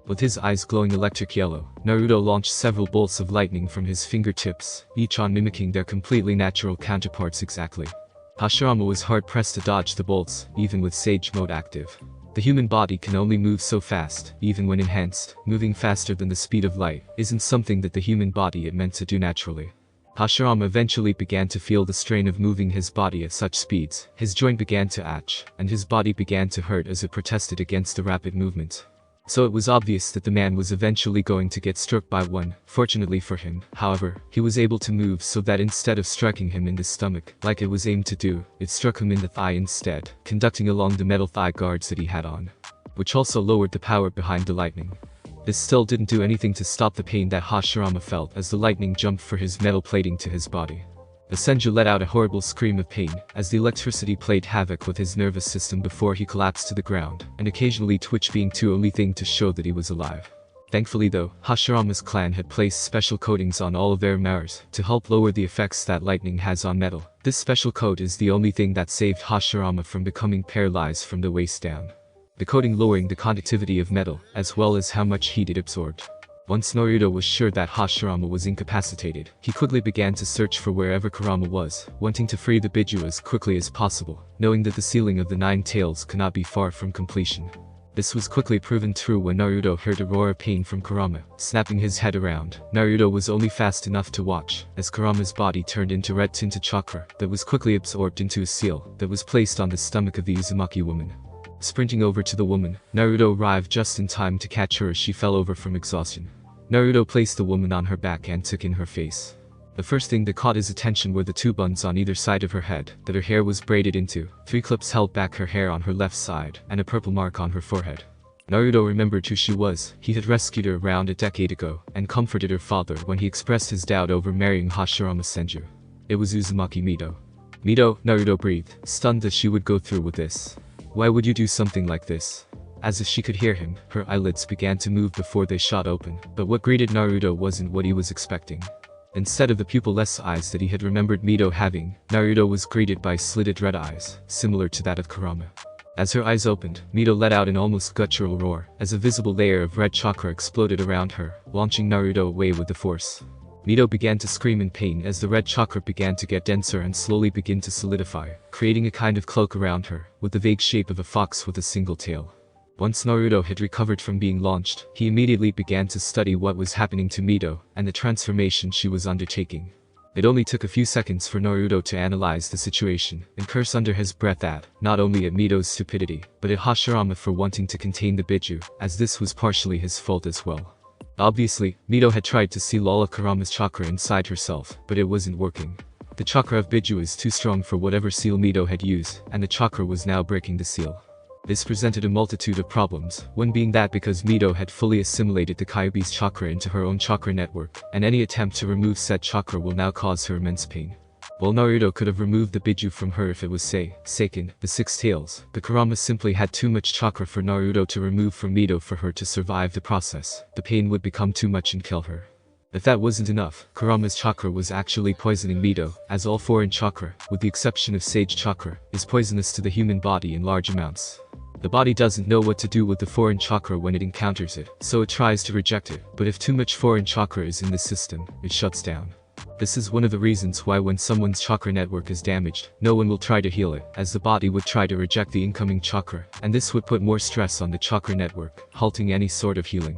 With his eyes glowing electric yellow, Naruto launched several bolts of lightning from his fingertips, each on mimicking their completely natural counterparts exactly. Hashirama was hard-pressed to dodge the bolts, even with Sage Mode active. The human body can only move so fast, even when enhanced. Moving faster than the speed of light isn't something that the human body is meant to do naturally. Hashirama eventually began to feel the strain of moving his body at such speeds. His joint began to itch, and his body began to hurt as it protested against the rapid movement. So it was obvious that the man was eventually going to get struck by one. Fortunately for him, however, he was able to move so that instead of striking him in the stomach, like it was aimed to do, it struck him in the thigh instead, conducting along the metal thigh guards that he had on, which also lowered the power behind the lightning. This still didn't do anything to stop the pain that Hashirama felt as the lightning jumped for his metal plating to his body. The Senju let out a horrible scream of pain, as the electricity played havoc with his nervous system before he collapsed to the ground, and occasionally twitch being the only thing to show that he was alive. Thankfully though, Hashirama's clan had placed special coatings on all of their mirrors to help lower the effects that lightning has on metal. This special coat is the only thing that saved Hashirama from becoming paralyzed from the waist down. The coating lowering the conductivity of metal, as well as how much heat it absorbed. Once Naruto was sure that Hashirama was incapacitated, he quickly began to search for wherever Kurama was, wanting to free the Biju as quickly as possible, knowing that the sealing of the 9 tails could not be far from completion. This was quickly proven true when Naruto heard a roar of pain from Kurama, snapping his head around. Naruto was only fast enough to watch, as Kurama's body turned into red tinted chakra that was quickly absorbed into a seal that was placed on the stomach of the Uzumaki woman. Sprinting over to the woman, Naruto arrived just in time to catch her as she fell over from exhaustion. Naruto placed the woman on her back and took in her face. The first thing that caught his attention were the 2 buns on either side of her head that her hair was braided into, 3 clips held back her hair on her left side, and a purple mark on her forehead. Naruto remembered who she was. He had rescued her around a decade ago, and comforted her father when he expressed his doubt over marrying Hashirama Senju. It was Uzumaki Mito. Mito, Naruto breathed, stunned that she would go through with this. Why would you do something like this? As if she could hear him, her eyelids began to move before they shot open, but what greeted Naruto wasn't what he was expecting. Instead of the pupilless eyes that he had remembered Mito having, Naruto was greeted by slitted red eyes, similar to that of Kurama. As her eyes opened, Mito let out an almost guttural roar, as a visible layer of red chakra exploded around her, launching Naruto away with the force. Mito began to scream in pain as the red chakra began to get denser and slowly begin to solidify, creating a kind of cloak around her, with the vague shape of a fox with a single tail. Once Naruto had recovered from being launched, he immediately began to study what was happening to Mito, and the transformation she was undertaking. It only took a few seconds for Naruto to analyze the situation, and curse under his breath not only at Mito's stupidity, but at Hashirama for wanting to contain the Biju, as this was partially his fault as well. Obviously, Mito had tried to seal all of Kurama's chakra inside herself, but it wasn't working. The chakra of Biju is too strong for whatever seal Mito had used, and the chakra was now breaking the seal. This presented a multitude of problems, one being that because Mito had fully assimilated the Kyuubi's chakra into her own chakra network, and any attempt to remove said chakra will now cause her immense pain. While Naruto could have removed the Biju from her if it was Seiken, the 6 tails, but Kurama simply had too much chakra for Naruto to remove from Mito for her to survive the process. The pain would become too much and kill her. If that wasn't enough, Kurama's chakra was actually poisoning Mito, as all foreign chakra, with the exception of Sage chakra, is poisonous to the human body in large amounts. The body doesn't know what to do with the foreign chakra when it encounters it, so it tries to reject it, but if too much foreign chakra is in the system, it shuts down. This is one of the reasons why when someone's chakra network is damaged, no one will try to heal it, as the body would try to reject the incoming chakra, and this would put more stress on the chakra network, halting any sort of healing.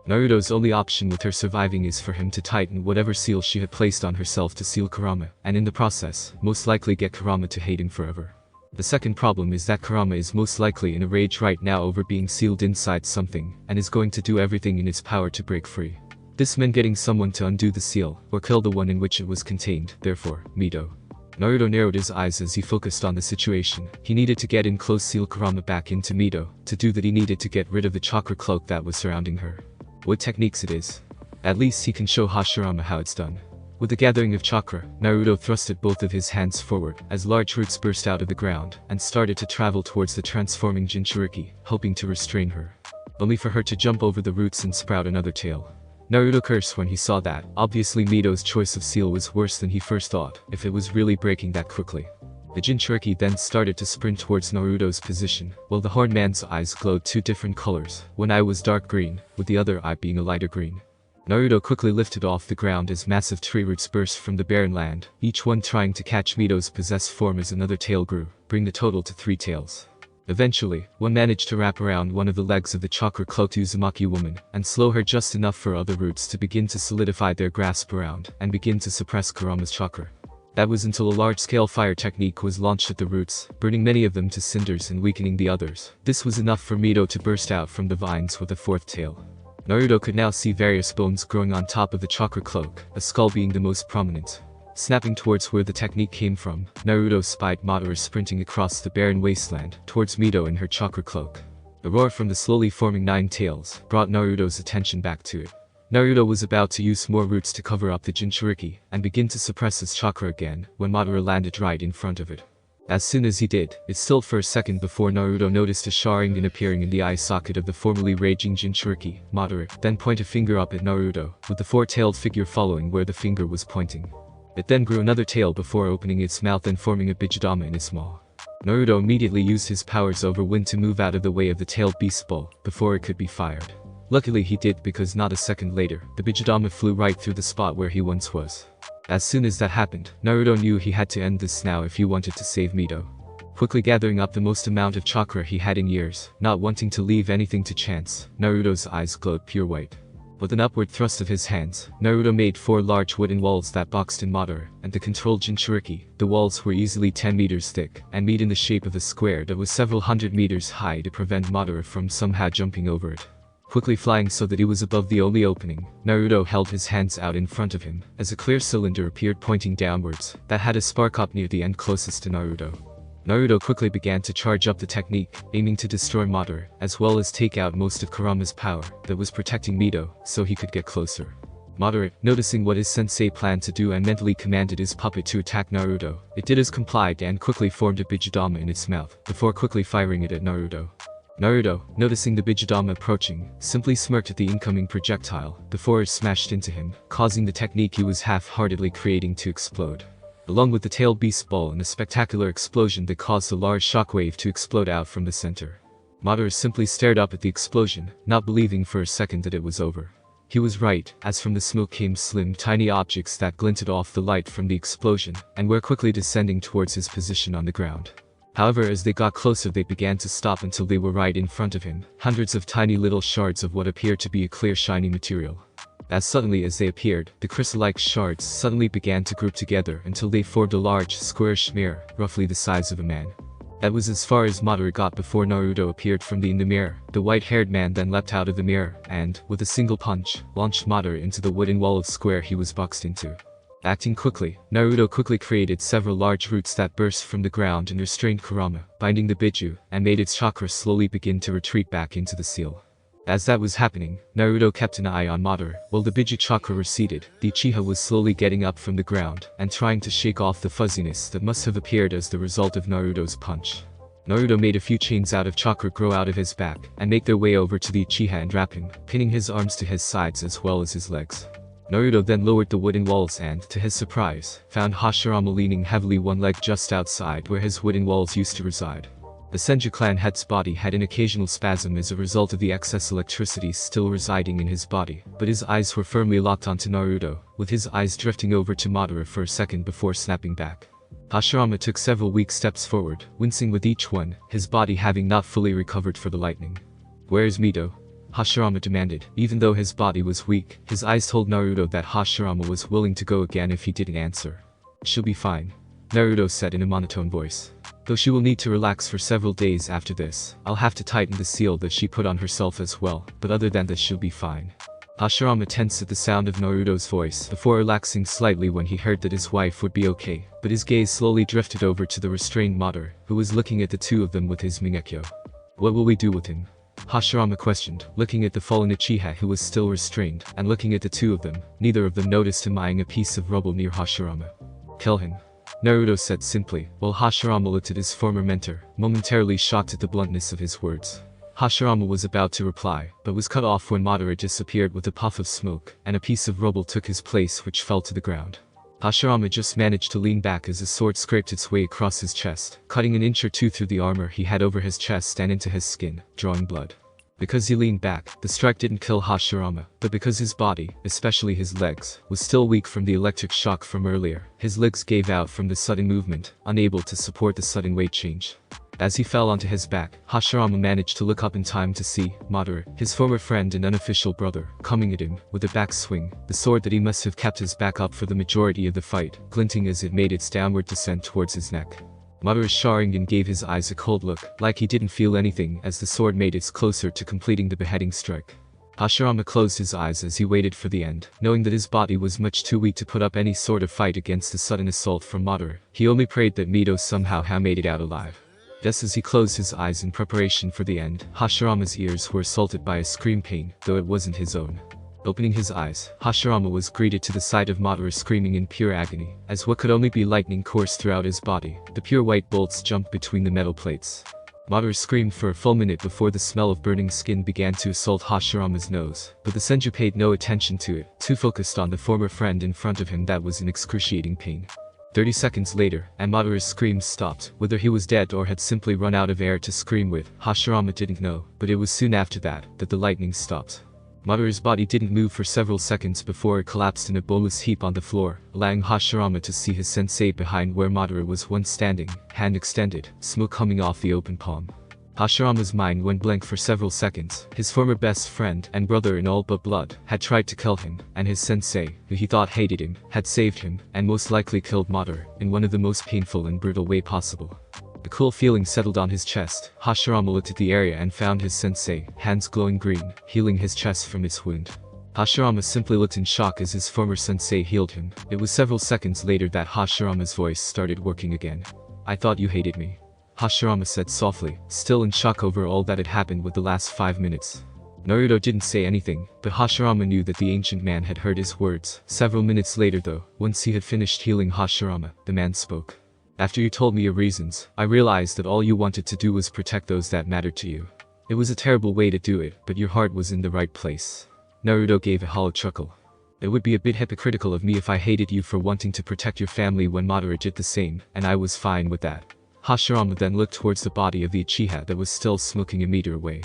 Naruto's only option with her surviving is for him to tighten whatever seal she had placed on herself to seal Kurama, and in the process, most likely get Kurama to hate him forever. The second problem is that Kurama is most likely in a rage right now over being sealed inside something, and is going to do everything in his power to break free. This meant getting someone to undo the seal, or kill the one in which it was contained, therefore, Mito. Naruto narrowed his eyes as he focused on the situation. He needed to get in close seal Kurama back into Mito. To do that he needed to get rid of the chakra cloak that was surrounding her. What techniques it is. At least he can show Hashirama how it's done. With the gathering of chakra, Naruto thrusted both of his hands forward, as large roots burst out of the ground, and started to travel towards the transforming Jinchuriki, hoping to restrain her. Only for her to jump over the roots and sprout another tail. Naruto cursed when he saw that. Obviously Mito's choice of seal was worse than he first thought, if it was really breaking that quickly. The Jinchuriki then started to sprint towards Naruto's position, while the horned man's eyes glowed 2 different colors. One eye was dark green, with the other eye being a lighter green. Naruto quickly lifted off the ground as massive tree roots burst from the barren land, each one trying to catch Mito's possessed form as another tail grew, bringing the total to 3 tails. Eventually, one managed to wrap around one of the legs of the chakra-cloaked Uzumaki woman, and slow her just enough for other roots to begin to solidify their grasp around, and begin to suppress Kurama's chakra. That was until a large-scale fire technique was launched at the roots, burning many of them to cinders and weakening the others. This was enough for Mito to burst out from the vines with a 4th tail. Naruto could now see various bones growing on top of the chakra cloak, a skull being the most prominent. Snapping towards where the technique came from, Naruto spied Madara sprinting across the barren wasteland, towards Mito in her chakra cloak. The roar from the slowly forming 9 tails brought Naruto's attention back to it. Naruto was about to use more roots to cover up the Jinchuriki and begin to suppress his chakra again when Madara landed right in front of it. As soon as he did, it stilled for a second before Naruto noticed a Sharingan appearing in the eye socket of the formerly raging Jinchuriki. Madara then pointed a finger up at Naruto, with the four-tailed figure following where the finger was pointing. It then grew another tail before opening its mouth and forming a Bijidama in its maw. Naruto immediately used his powers over wind to move out of the way of the tailed beast's ball before it could be fired. Luckily he did, because not a second later, the Bijidama flew right through the spot where he once was. As soon as that happened, Naruto knew he had to end this now if he wanted to save Mito. Quickly gathering up the most amount of chakra he had in years, not wanting to leave anything to chance, Naruto's eyes glowed pure white. With an upward thrust of his hands, Naruto made 4 large wooden walls that boxed in Madara, and to control Jinchuriki. The walls were easily 10 meters thick, and made in the shape of a square that was several hundred meters high to prevent Madara from somehow jumping over it. Quickly flying so that he was above the only opening, Naruto held his hands out in front of him, as a clear cylinder appeared pointing downwards, that had a spark up near the end closest to Naruto. Naruto quickly began to charge up the technique, aiming to destroy Madara, as well as take out most of Kurama's power that was protecting Mito, so he could get closer. Madara, noticing what his sensei planned to do and mentally commanded his puppet to attack Naruto, it did as complied and quickly formed a Bijidama in its mouth, before quickly firing it at Naruto. Naruto, noticing the Bijidama approaching, simply smirked at the incoming projectile, before it smashed into him, causing the technique he was half-heartedly creating to explode. Along with the tailed beast's ball and a spectacular explosion that caused a large shockwave to explode out from the center. Madara simply stared up at the explosion, not believing for a second that it was over. He was right, as from the smoke came slim tiny objects that glinted off the light from the explosion, and were quickly descending towards his position on the ground. However, as they got closer they began to stop until they were right in front of him, hundreds of tiny little shards of what appeared to be a clear shiny material. As suddenly as they appeared, the crystal-like shards suddenly began to group together until they formed a large, squarish mirror, roughly the size of a man. That was as far as Madara got before Naruto appeared from in the mirror. The white-haired man then leapt out of the mirror and, with a single punch, launched Madara into the wooden wall of square he was boxed into. Acting quickly, Naruto quickly created several large roots that burst from the ground and restrained Kurama, binding the Biju, and made its chakra slowly begin to retreat back into the seal. As that was happening, Naruto kept an eye on Madara. While the Biju chakra receded, the Uchiha was slowly getting up from the ground, and trying to shake off the fuzziness that must have appeared as the result of Naruto's punch. Naruto made a few chains out of chakra grow out of his back, and make their way over to the Uchiha and wrap him, pinning his arms to his sides as well as his legs. Naruto then lowered the wooden walls and, to his surprise, found Hashirama leaning heavily one leg just outside where his wooden walls used to reside. The Senju clan head's body had an occasional spasm as a result of the excess electricity still residing in his body, but his eyes were firmly locked onto Naruto, with his eyes drifting over to Madara for a second before snapping back. Hashirama took several weak steps forward, wincing with each one, his body having not fully recovered for the lightning. "Where is Mito?" Hashirama demanded. Even though his body was weak, his eyes told Naruto that Hashirama was willing to go again if he didn't answer. "She'll be fine," Naruto said in a monotone voice. "Though she will need to relax for several days after this. I'll have to tighten the seal that she put on herself as well, but other than that she'll be fine." Hashirama tensed at the sound of Naruto's voice before relaxing slightly when he heard that his wife would be okay, but his gaze slowly drifted over to the restrained Madara, who was looking at the two of them with his Mingekyo. "What will we do with him?" Hashirama questioned, looking at the fallen Uchiha who was still restrained, and looking at the two of them. Neither of them noticed him eyeing a piece of rubble near Hashirama. "Kill him," Naruto said simply, while Hashirama looked at his former mentor, momentarily shocked at the bluntness of his words. Hashirama was about to reply, but was cut off when Madara disappeared with a puff of smoke, and a piece of rubble took his place which fell to the ground. Hashirama just managed to lean back as his sword scraped its way across his chest, cutting an inch or two through the armor he had over his chest and into his skin, drawing blood. Because he leaned back, the strike didn't kill Hashirama, but because his body, especially his legs, was still weak from the electric shock from earlier, his legs gave out from the sudden movement, unable to support the sudden weight change. As he fell onto his back, Hashirama managed to look up in time to see Madara, his former friend and unofficial brother, coming at him with a back swing, the sword that he must have kept his back up for the majority of the fight, glinting as it made its downward descent towards his neck. Madara's Sharingan gave his eyes a cold look, like he didn't feel anything as the sword made its closer to completing the beheading strike. Hashirama closed his eyes as he waited for the end, knowing that his body was much too weak to put up any sort of fight against the sudden assault from Madara. He only prayed that Mito somehow made it out alive. Just as he closed his eyes in preparation for the end, Hashirama's ears were assaulted by a scream pain, though it wasn't his own. Opening his eyes, Hashirama was greeted to the sight of Madara screaming in pure agony, as what could only be lightning coursed throughout his body. The pure white bolts jumped between the metal plates. Madara screamed for a full minute before the smell of burning skin began to assault Hashirama's nose, but the Senju paid no attention to it, too focused on the former friend in front of him that was in excruciating pain. 30 seconds later, and Madara's screams stopped. Whether he was dead or had simply run out of air to scream with, Hashirama didn't know, but it was soon after that the lightning stopped. Madara's body didn't move for several seconds before it collapsed in a boneless heap on the floor, allowing Hashirama to see his sensei behind where Madara was once standing, hand extended, smoke coming off the open palm. Hashirama's mind went blank for several seconds. His former best friend and brother in all but blood had tried to kill him, and his sensei, who he thought hated him, had saved him, and most likely killed Madara, in one of the most painful and brutal way possible. A cool feeling settled on his chest. Hashirama looked at the area and found his sensei, hands glowing green, healing his chest from its wound. Hashirama simply looked in shock as his former sensei healed him. It was several seconds later that Hashirama's voice started working again. "I thought you hated me," Hashirama said softly, still in shock over all that had happened with the last 5 minutes. Naruto didn't say anything, but Hashirama knew that the ancient man had heard his words. Several minutes later though, once he had finished healing Hashirama, the man spoke. "After you told me your reasons, I realized that all you wanted to do was protect those that mattered to you. It was a terrible way to do it, but your heart was in the right place." Naruto gave a hollow chuckle. "It would be a bit hypocritical of me if I hated you for wanting to protect your family when Madara did the same, and I was fine with that." Hashirama then looked towards the body of the Uchiha that was still smoking a meter away.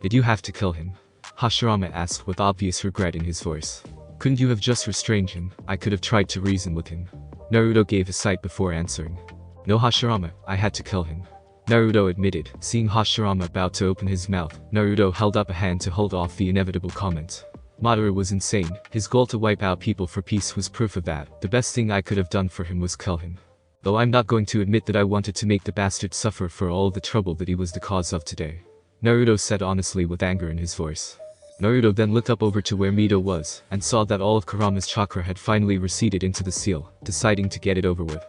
"Did you have to kill him?" Hashirama asked with obvious regret in his voice. "Couldn't you have just restrained him? I could have tried to reason with him." Naruto gave a sigh before answering. "No, Hashirama, I had to kill him," Naruto admitted. Seeing Hashirama about to open his mouth, Naruto held up a hand to hold off the inevitable comment. Madara was insane. His goal to wipe out people for peace was proof of that. The best thing I could have done for him was kill him. Though I'm not going to admit that I wanted to make the bastard suffer for all the trouble that he was the cause of today," Naruto said honestly with anger in his voice. Naruto then looked up over to where Mito was, and saw that all of Kurama's chakra had finally receded into the seal, deciding to get it over with.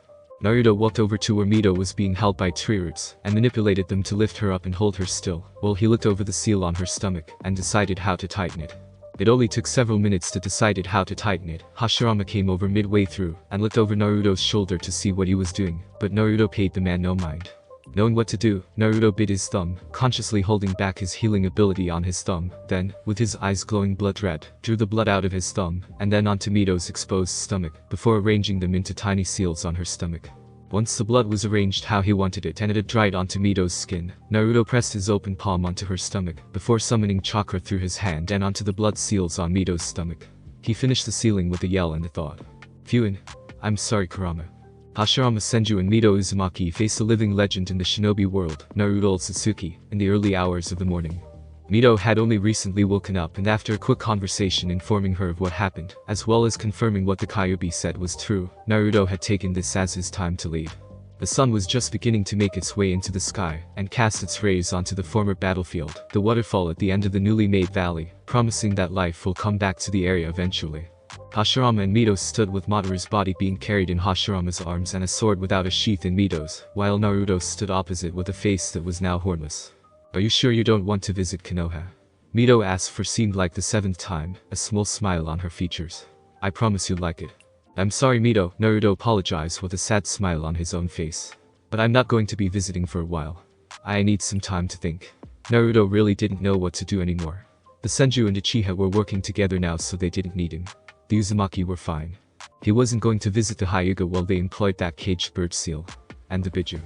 Naruto walked over to where Mito was being held by tree roots, and manipulated them to lift her up and hold her still, while he looked over the seal on her stomach, and decided how to tighten it. It only took several minutes to decide how to tighten it. Hashirama came over midway through, and looked over Naruto's shoulder to see what he was doing, but Naruto paid the man no mind. Knowing what to do, Naruto bit his thumb, consciously holding back his healing ability on his thumb, then, with his eyes glowing blood red, drew the blood out of his thumb, and then onto Mito's exposed stomach, before arranging them into tiny seals on her stomach. Once the blood was arranged how he wanted it and it had dried onto Mito's skin, Naruto pressed his open palm onto her stomach, before summoning chakra through his hand and onto the blood seals on Mito's stomach. He finished the sealing with a yell and a thought. "Phew, I'm sorry, Kurama." Hashirama Senju and Mito Uzumaki faced a living legend in the shinobi world, Naruto Ōtsutsuki, in the early hours of the morning. Mito had only recently woken up, and after a quick conversation informing her of what happened, as well as confirming what the Kyuubi said was true, Naruto had taken this as his time to leave. The sun was just beginning to make its way into the sky, and cast its rays onto the former battlefield, the waterfall at the end of the newly made valley, promising that life will come back to the area eventually. Hashirama and Mito stood with Madara's body being carried in Hashirama's arms and a sword without a sheath in Mito's, while Naruto stood opposite with a face that was now hornless. "Are you sure you don't want to visit Konoha?" Mito asked for seemed like the 7th time, a small smile on her features. "I promise you'll like it." "I'm sorry, Mito," Naruto apologized with a sad smile on his own face. "But I'm not going to be visiting for a while. I need some time to think." Naruto really didn't know what to do anymore. The Senju and Uchiha were working together now, so they didn't need him. The Uzumaki were fine. He wasn't going to visit the Hyuga while they employed that caged bird seal. And the Biju.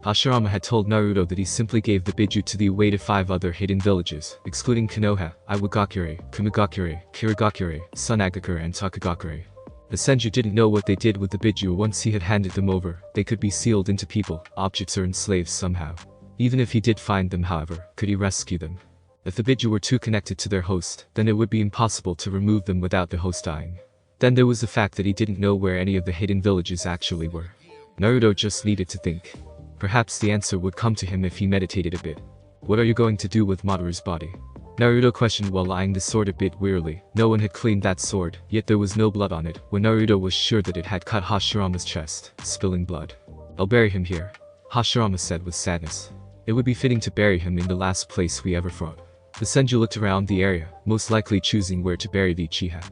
Hashirama had told Naruto that he simply gave the Biju to the away to 5 other hidden villages, excluding Konoha, Iwagakure, Kumagakure, Kirigakure, Sunagakure and Takagakure. The Senju didn't know what they did with the Biju once he had handed them over. They could be sealed into people, objects or enslaved somehow. Even if he did find them, however, could he rescue them? If the Biju were too connected to their host, then it would be impossible to remove them without the host dying. Then there was the fact that he didn't know where any of the hidden villages actually were. Naruto just needed to think. Perhaps the answer would come to him if he meditated a bit. "What are you going to do with Madara's body?" Naruto questioned while eyeing the sword a bit wearily. No one had cleaned that sword, yet there was no blood on it, when Naruto was sure that it had cut Hashirama's chest, spilling blood. "I'll bury him here," Hashirama said with sadness. "It would be fitting to bury him in the last place we ever fought." The Senju looked around the area, most likely choosing where to bury the Uchiha.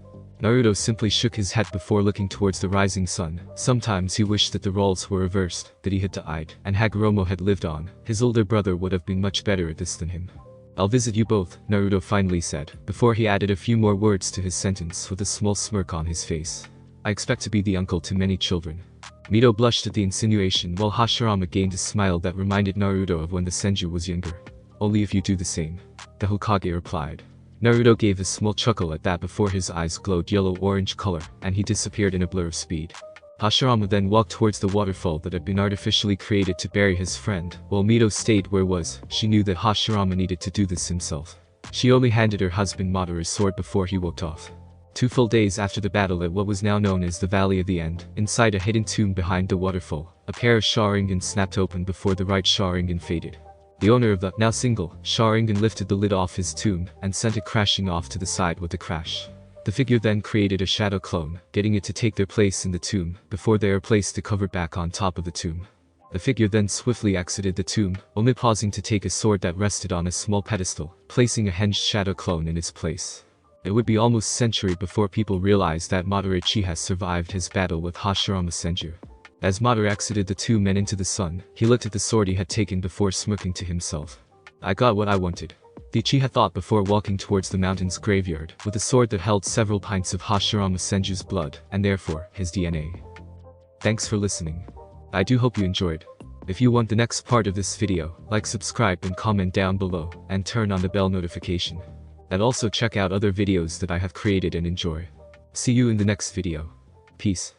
Naruto simply shook his head before looking towards the rising sun. Sometimes he wished that the roles were reversed, that he had died, and Hagoromo had lived on. His older brother would have been much better at this than him. "I'll visit you both," Naruto finally said, before he added a few more words to his sentence with a small smirk on his face. "I expect to be the uncle to many children." Mito blushed at the insinuation while Hashirama gained a smile that reminded Naruto of when the Senju was younger. "Only if you do the same," the Hokage replied. Naruto gave a small chuckle at that before his eyes glowed yellow-orange color, and he disappeared in a blur of speed. Hashirama then walked towards the waterfall that had been artificially created to bury his friend, while Mito stayed where was. She knew that Hashirama needed to do this himself. She only handed her husband Madara's sword before he walked off. 2 full days after the battle at what was now known as the Valley of the End, inside a hidden tomb behind the waterfall, a pair of Sharingan snapped open before the right Sharingan faded. The owner of the now single Sharingan lifted the lid off his tomb and sent it crashing off to the side with a crash. The figure then created a shadow clone, getting it to take their place in the tomb before they are placed to cover back on top of the tomb. The figure then swiftly exited the tomb, only pausing to take a sword that rested on a small pedestal, placing a hinged shadow clone in its place. It would be almost a century before people realized that Madara Uchiha survived his battle with Hashirama Senju. As Madara exited the tomb and into the sun, he looked at the sword he had taken before smirking to himself. "I got what I wanted," the Uchiha thought before walking towards the mountain's graveyard, with a sword that held several pints of Hashirama Senju's blood, and therefore, his DNA. Thanks for listening. I do hope you enjoyed. If you want the next part of this video, like, subscribe and comment down below, and turn on the bell notification. And also check out other videos that I have created and enjoy. See you in the next video. Peace.